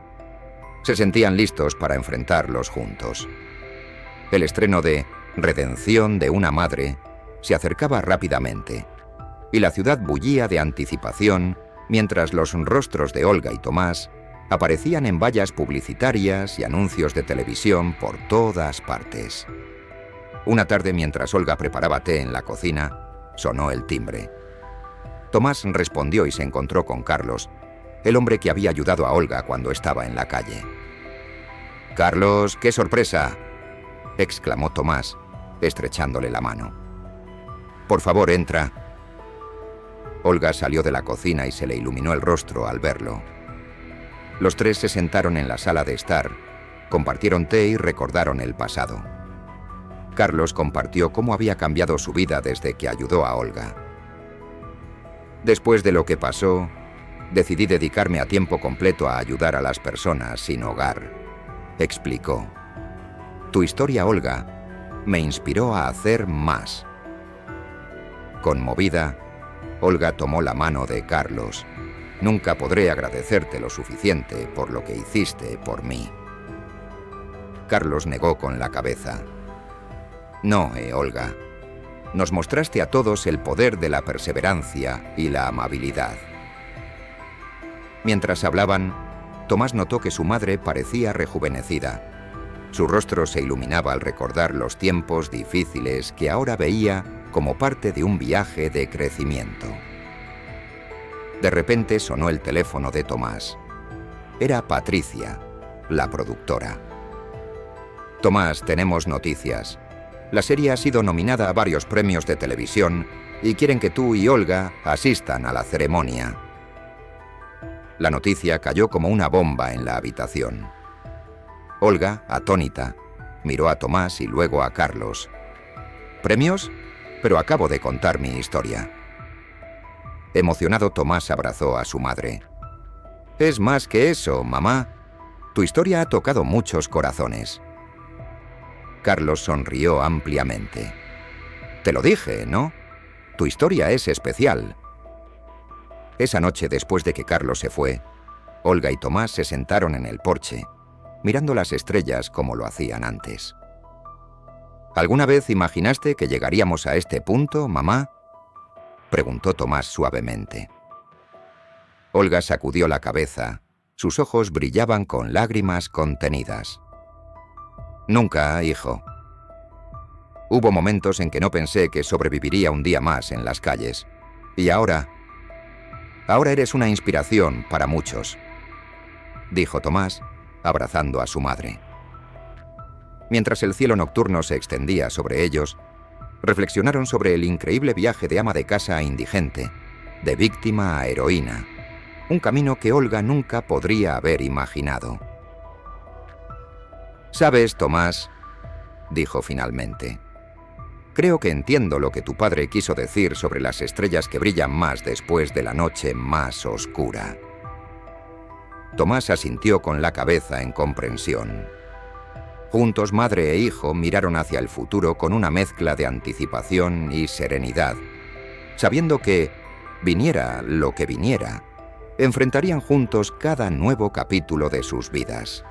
Se sentían listos para enfrentarlos juntos. El estreno de Redención de una madre se acercaba rápidamente, y la ciudad bullía de anticipación mientras los rostros de Olga y Tomás aparecían en vallas publicitarias y anuncios de televisión por todas partes. Una tarde, mientras Olga preparaba té en la cocina, sonó el timbre. Tomás respondió y se encontró con Carlos, el hombre que había ayudado a Olga cuando estaba en la calle. «Carlos, qué sorpresa», exclamó Tomás, estrechándole la mano. «Por favor, entra». Olga salió de la cocina y se le iluminó el rostro al verlo. Los tres se sentaron en la sala de estar, compartieron té y recordaron el pasado. Carlos compartió cómo había cambiado su vida desde que ayudó a Olga. «Después de lo que pasó, decidí dedicarme a tiempo completo a ayudar a las personas sin hogar», explicó. «Tu historia, Olga, me inspiró a hacer más». Conmovida, Olga tomó la mano de Carlos. «Nunca podré agradecerte lo suficiente por lo que hiciste por mí». Carlos negó con la cabeza. «No, Olga. Nos mostraste a todos el poder de la perseverancia y la amabilidad». Mientras hablaban, Tomás notó que su madre parecía rejuvenecida. Su rostro se iluminaba al recordar los tiempos difíciles que ahora veía como parte de un viaje de crecimiento. De repente sonó el teléfono de Tomás. Era Patricia, la productora. «Tomás, tenemos noticias. La serie ha sido nominada a varios premios de televisión y quieren que tú y Olga asistan a la ceremonia». La noticia cayó como una bomba en la habitación. Olga, atónita, miró a Tomás y luego a Carlos. «¿Premios? Pero acabo de contar mi historia». Emocionado, Tomás abrazó a su madre. «Es más que eso, mamá. Tu historia ha tocado muchos corazones». Carlos sonrió ampliamente. «Te lo dije, ¿no? Tu historia es especial». Esa noche, después de que Carlos se fue, Olga y Tomás se sentaron en el porche, mirando las estrellas como lo hacían antes. «¿Alguna vez imaginaste que llegaríamos a este punto, mamá?», preguntó Tomás suavemente. Olga sacudió la cabeza. Sus ojos brillaban con lágrimas contenidas. «Nunca, hijo. Hubo momentos en que no pensé que sobreviviría un día más en las calles. Y ahora eres una inspiración para muchos», dijo Tomás, abrazando a su madre. Mientras el cielo nocturno se extendía sobre ellos, reflexionaron sobre el increíble viaje de ama de casa a indigente, de víctima a heroína, un camino que Olga nunca podría haber imaginado. «¿Sabes, Tomás?», dijo finalmente, «creo que entiendo lo que tu padre quiso decir sobre las estrellas que brillan más después de la noche más oscura». Tomás asintió con la cabeza en comprensión. Juntos, madre e hijo miraron hacia el futuro con una mezcla de anticipación y serenidad, sabiendo que, viniera lo que viniera, enfrentarían juntos cada nuevo capítulo de sus vidas.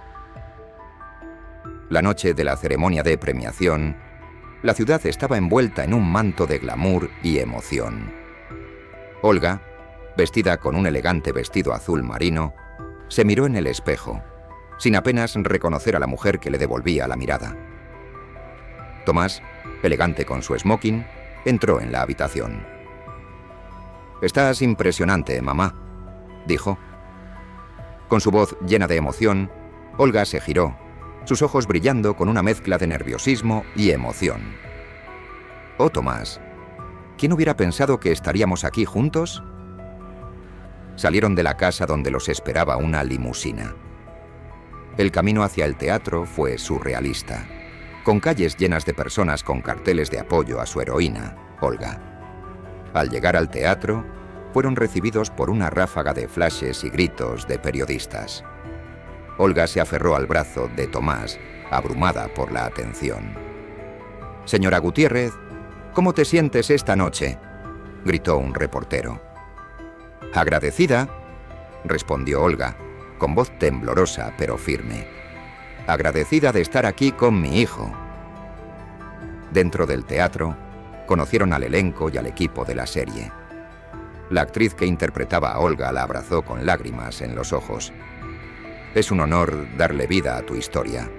La noche de la ceremonia de premiación, la ciudad estaba envuelta en un manto de glamour y emoción. Olga, vestida con un elegante vestido azul marino, se miró en el espejo, sin apenas reconocer a la mujer que le devolvía la mirada. Tomás, elegante con su smoking, entró en la habitación. «Estás impresionante, mamá», dijo. Con su voz llena de emoción, Olga se giró, sus ojos brillando con una mezcla de nerviosismo y emoción. «Oh, Tomás, ¿quién hubiera pensado que estaríamos aquí juntos?» Salieron de la casa donde los esperaba una limusina. El camino hacia el teatro fue surrealista, con calles llenas de personas con carteles de apoyo a su heroína, Olga. Al llegar al teatro, fueron recibidos por una ráfaga de flashes y gritos de periodistas. Olga se aferró al brazo de Tomás, abrumada por la atención. «Señora Gutiérrez, ¿cómo te sientes esta noche?», gritó un reportero. «Agradecida», respondió Olga, con voz temblorosa pero firme. «Agradecida de estar aquí con mi hijo». Dentro del teatro, conocieron al elenco y al equipo de la serie. La actriz que interpretaba a Olga la abrazó con lágrimas en los ojos. «Es un honor darle vida a tu historia»,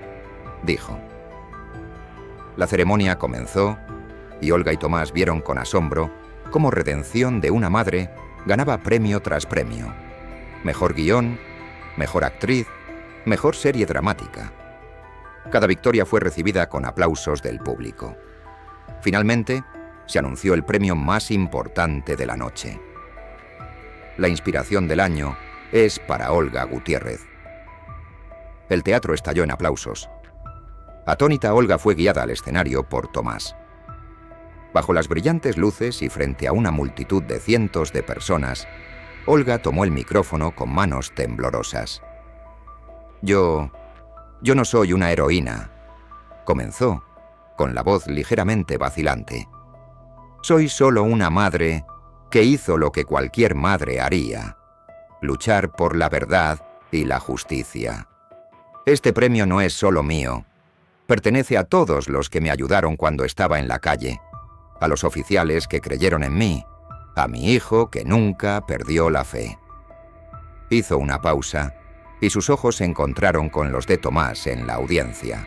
dijo. La ceremonia comenzó y Olga y Tomás vieron con asombro cómo Redención de una madre ganaba premio tras premio. Mejor guión, mejor actriz, mejor serie dramática. Cada victoria fue recibida con aplausos del público. Finalmente, se anunció el premio más importante de la noche. La inspiración del año es para Olga Gutiérrez. El teatro estalló en aplausos. Atónita, Olga fue guiada al escenario por Tomás. Bajo las brillantes luces y frente a una multitud de cientos de personas, Olga tomó el micrófono con manos temblorosas. Yo no soy una heroína», comenzó, con la voz ligeramente vacilante. «Soy solo una madre que hizo lo que cualquier madre haría: luchar por la verdad y la justicia. Este premio no es solo mío. Pertenece a todos los que me ayudaron cuando estaba en la calle, a los oficiales que creyeron en mí, a mi hijo que nunca perdió la fe». Hizo una pausa y sus ojos se encontraron con los de Tomás en la audiencia.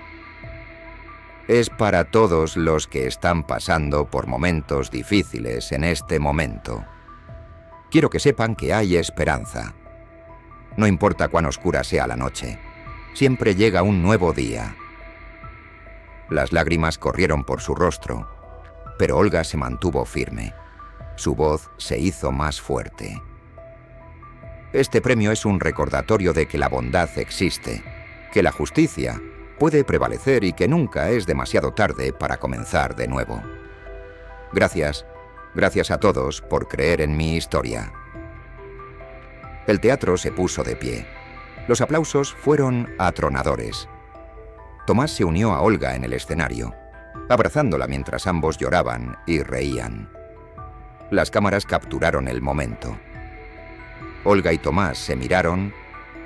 «Es para todos los que están pasando por momentos difíciles en este momento. Quiero que sepan que hay esperanza. No importa cuán oscura sea la noche, siempre llega un nuevo día». Las lágrimas corrieron por su rostro, pero Olga se mantuvo firme. Su voz se hizo más fuerte. «Este premio es un recordatorio de que la bondad existe, que la justicia puede prevalecer y que nunca es demasiado tarde para comenzar de nuevo. Gracias a todos por creer en mi historia». El teatro se puso de pie. Los aplausos fueron atronadores. Tomás se unió a Olga en el escenario, abrazándola mientras ambos lloraban y reían. Las cámaras capturaron el momento. Olga y Tomás se miraron,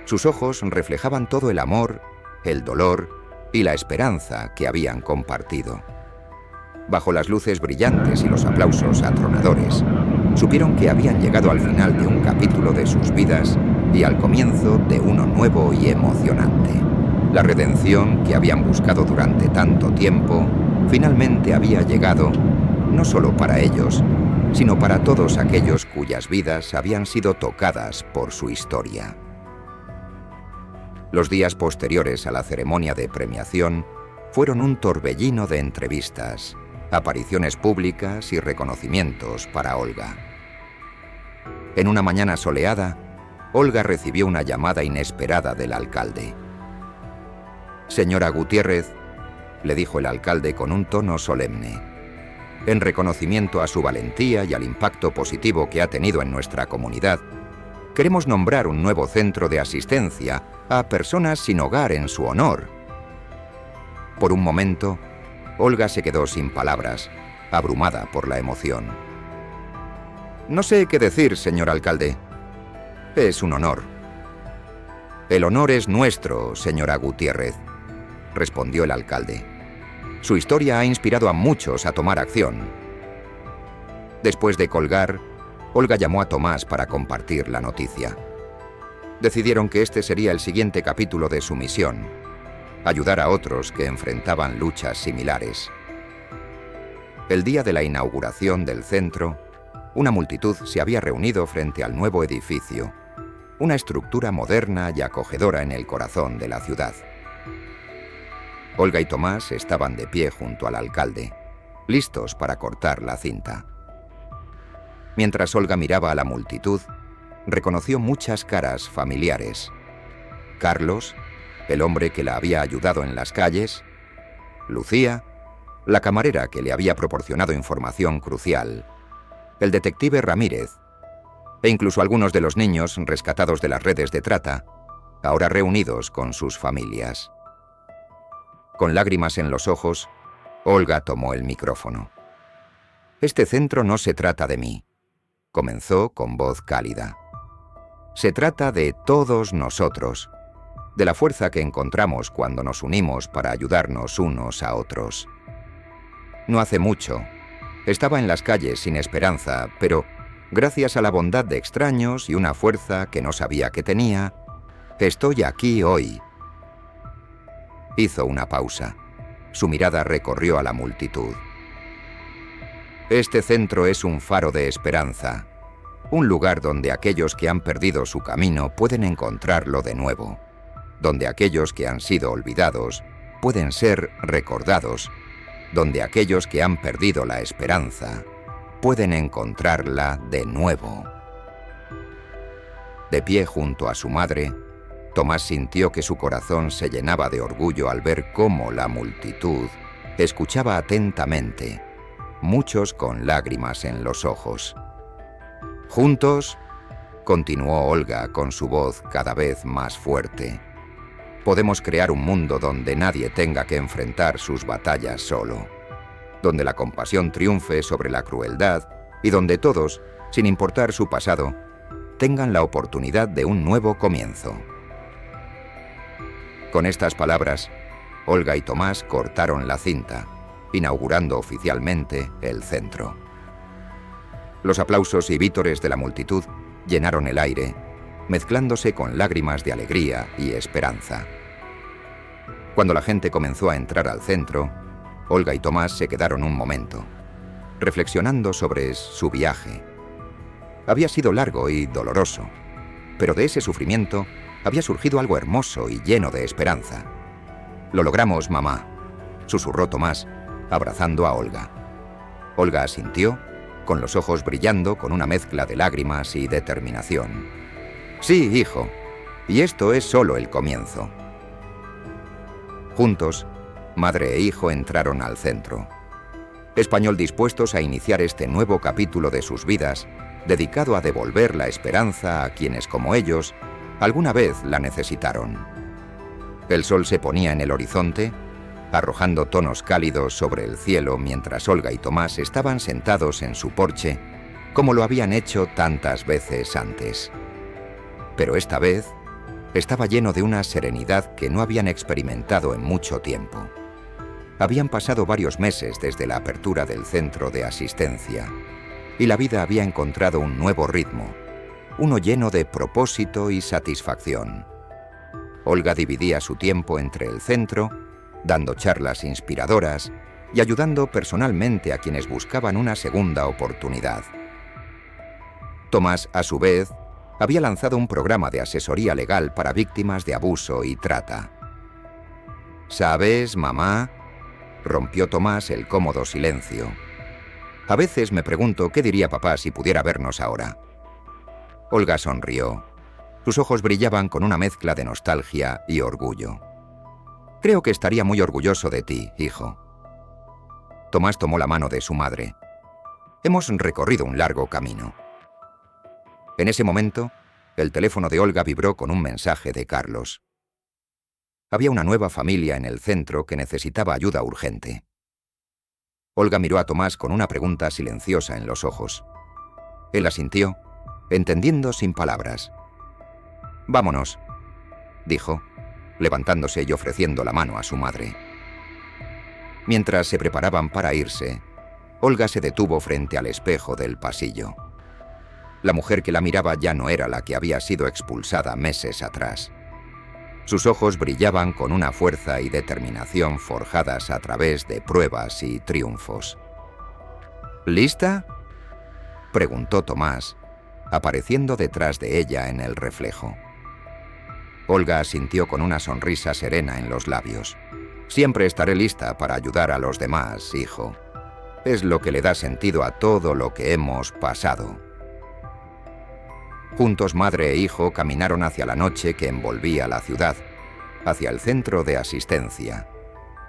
sus ojos reflejaban todo el amor, el dolor y la esperanza que habían compartido. Bajo las luces brillantes y los aplausos atronadores, supieron que habían llegado al final de un capítulo de sus vidas y al comienzo de uno nuevo y emocionante. La redención que habían buscado durante tanto tiempo finalmente había llegado, no solo para ellos, sino para todos aquellos cuyas vidas habían sido tocadas por su historia. Los días posteriores a la ceremonia de premiación fueron un torbellino de entrevistas, apariciones públicas y reconocimientos para Olga. En una mañana soleada, Olga recibió una llamada inesperada del alcalde. «Señora Gutiérrez», le dijo el alcalde con un tono solemne, «en reconocimiento a su valentía y al impacto positivo que ha tenido en nuestra comunidad, Queremos nombrar un nuevo centro de asistencia a personas sin hogar en su honor. Por un momento, Olga se quedó sin palabras, abrumada por la emoción. No sé qué decir, señor alcalde. Es un honor. El honor es nuestro, señora Gutiérrez, respondió el alcalde. Su historia ha inspirado a muchos a tomar acción. Después de colgar, Olga llamó a Tomás para compartir la noticia. Decidieron que este sería el siguiente capítulo de su misión: ayudar a otros que enfrentaban luchas similares. El día de la inauguración del centro, una multitud se había reunido frente al nuevo edificio, una estructura moderna y acogedora en el corazón de la ciudad. Olga y Tomás estaban de pie junto al alcalde, listos para cortar la cinta. Mientras Olga miraba a la multitud, reconoció muchas caras familiares. Carlos, el hombre que la había ayudado en las calles; Lucía, la camarera que le había proporcionado información crucial; el detective Ramírez, e incluso algunos de los niños rescatados de las redes de trata, ahora reunidos con sus familias. Con lágrimas en los ojos, Olga tomó el micrófono. «Este centro no se trata de mí», comenzó con voz cálida. «Se trata de todos nosotros, de la fuerza que encontramos cuando nos unimos para ayudarnos unos a otros. No hace mucho, estaba en las calles sin esperanza, pero gracias a la bondad de extraños y una fuerza que no sabía que tenía, estoy aquí hoy». Hizo una pausa. Su mirada recorrió a la multitud. «Este centro es un faro de esperanza, un lugar donde aquellos que han perdido su camino pueden encontrarlo de nuevo, donde aquellos que han sido olvidados pueden ser recordados, donde aquellos que han perdido la esperanza pueden encontrarla de nuevo». De pie junto a su madre, Tomás sintió que su corazón se llenaba de orgullo al ver cómo la multitud escuchaba atentamente, muchos con lágrimas en los ojos. «Juntos», continuó Olga con su voz cada vez más fuerte, «podemos crear un mundo donde nadie tenga que enfrentar sus batallas solo, donde la compasión triunfe sobre la crueldad y donde todos, sin importar su pasado, tengan la oportunidad de un nuevo comienzo». Con estas palabras, Olga y Tomás cortaron la cinta, inaugurando oficialmente el centro. Los aplausos y vítores de la multitud llenaron el aire, mezclándose con lágrimas de alegría y esperanza. Cuando la gente comenzó a entrar al centro, Olga y Tomás se quedaron un momento, reflexionando sobre su viaje. Había sido largo y doloroso, pero de ese sufrimiento había surgido algo hermoso y lleno de esperanza. «Lo logramos, mamá», susurró Tomás, abrazando a Olga. Olga asintió, con los ojos brillando con una mezcla de lágrimas y determinación. «Sí, hijo, y esto es solo el comienzo». Juntos, madre e hijo entraron al centro. Español dispuestos a iniciar este nuevo capítulo de sus vidas, dedicado a devolver la esperanza a quienes, como ellos, alguna vez la necesitaron. El sol se ponía en el horizonte, arrojando tonos cálidos sobre el cielo mientras Olga y Tomás estaban sentados en su porche, como lo habían hecho tantas veces antes. Pero esta vez estaba lleno de una serenidad que no habían experimentado en mucho tiempo. Habían pasado varios meses desde la apertura del centro de asistencia, y la vida había encontrado un nuevo ritmo, uno lleno de propósito y satisfacción. Olga dividía su tiempo entre el centro, dando charlas inspiradoras y ayudando personalmente a quienes buscaban una segunda oportunidad. Tomás, a su vez, había lanzado un programa de asesoría legal para víctimas de abuso y trata. «¿Sabes, mamá?», rompió Tomás el cómodo silencio. «A veces me pregunto qué diría papá si pudiera vernos ahora». Olga sonrió. Sus ojos brillaban con una mezcla de nostalgia y orgullo. «Creo que estaría muy orgulloso de ti, hijo». Tomás tomó la mano de su madre. «Hemos recorrido un largo camino». En ese momento, El teléfono de Olga vibró con un mensaje de Carlos. Había una nueva familia en el centro que necesitaba ayuda urgente. Olga miró a Tomás con una pregunta silenciosa en los ojos. Él asintió, entendiendo sin palabras. «Vámonos», dijo, levantándose y ofreciendo la mano a su madre. Mientras se preparaban para irse, Olga se detuvo frente al espejo del pasillo. La mujer que la miraba ya no era la que había sido expulsada meses atrás. Sus ojos brillaban con una fuerza y determinación forjadas a través de pruebas y triunfos. «¿Lista?», preguntó Tomás, apareciendo detrás de ella en el reflejo. Olga asintió con una sonrisa serena en los labios. «Siempre estaré lista para ayudar a los demás, hijo. Es lo que le da sentido a todo lo que hemos pasado». Juntos madre e hijo caminaron hacia la noche que envolvía la ciudad, hacia el centro de asistencia,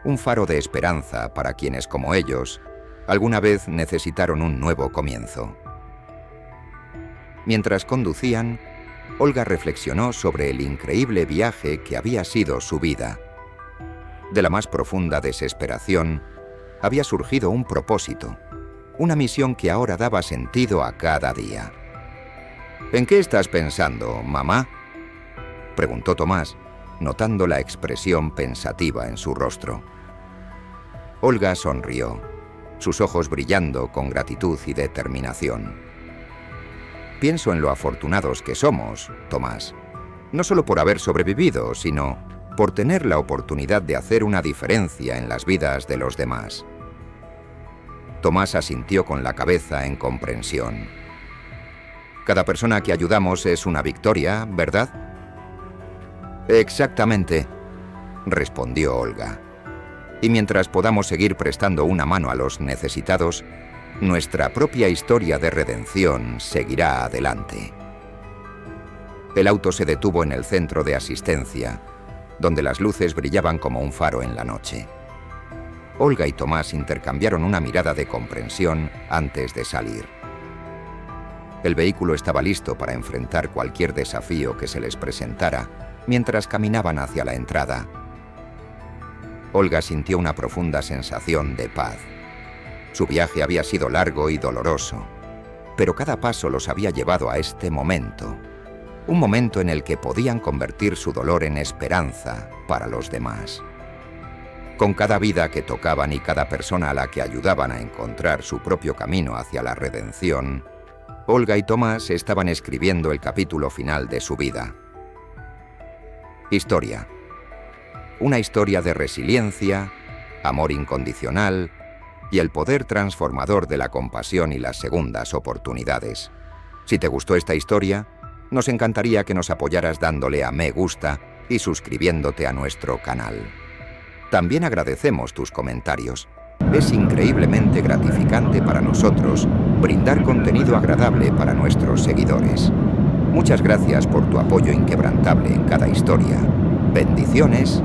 un faro de esperanza para quienes como ellos alguna vez necesitaron un nuevo comienzo. Mientras conducían, Olga reflexionó sobre el increíble viaje que había sido su vida. De la más profunda desesperación, había surgido un propósito, una misión que ahora daba sentido a cada día. «¿En qué estás pensando, mamá?», preguntó Tomás, notando la expresión pensativa en su rostro. Olga sonrió, sus ojos brillando con gratitud y determinación. «Pienso en lo afortunados que somos, Tomás, no solo por haber sobrevivido, sino por tener la oportunidad de hacer una diferencia en las vidas de los demás». Tomás asintió con la cabeza en comprensión. «Cada persona que ayudamos es una victoria, ¿verdad?». «Exactamente», respondió Olga. «Y mientras podamos seguir prestando una mano a los necesitados, nuestra propia historia de redención seguirá adelante». El auto se detuvo en el centro de asistencia, donde las luces brillaban como un faro en la noche. Olga y Tomás intercambiaron una mirada de comprensión antes de salir. El vehículo estaba listo para enfrentar cualquier desafío que se les presentara mientras caminaban hacia la entrada. Olga sintió una profunda sensación de paz. Su viaje había sido largo y doloroso, pero cada paso los había llevado a este momento, un momento en el que podían convertir su dolor en esperanza para los demás. Con cada vida que tocaban y cada persona a la que ayudaban a encontrar su propio camino hacia la redención, Olga y Tomás estaban escribiendo el capítulo final de su vida. Historia. Una historia de resiliencia, amor incondicional y el poder transformador de la compasión y las segundas oportunidades. Si te gustó esta historia, nos encantaría que nos apoyaras dándole a me gusta y suscribiéndote a nuestro canal. También agradecemos tus comentarios. Es increíblemente gratificante para nosotros brindar contenido agradable para nuestros seguidores. Muchas gracias por tu apoyo inquebrantable en cada historia. Bendiciones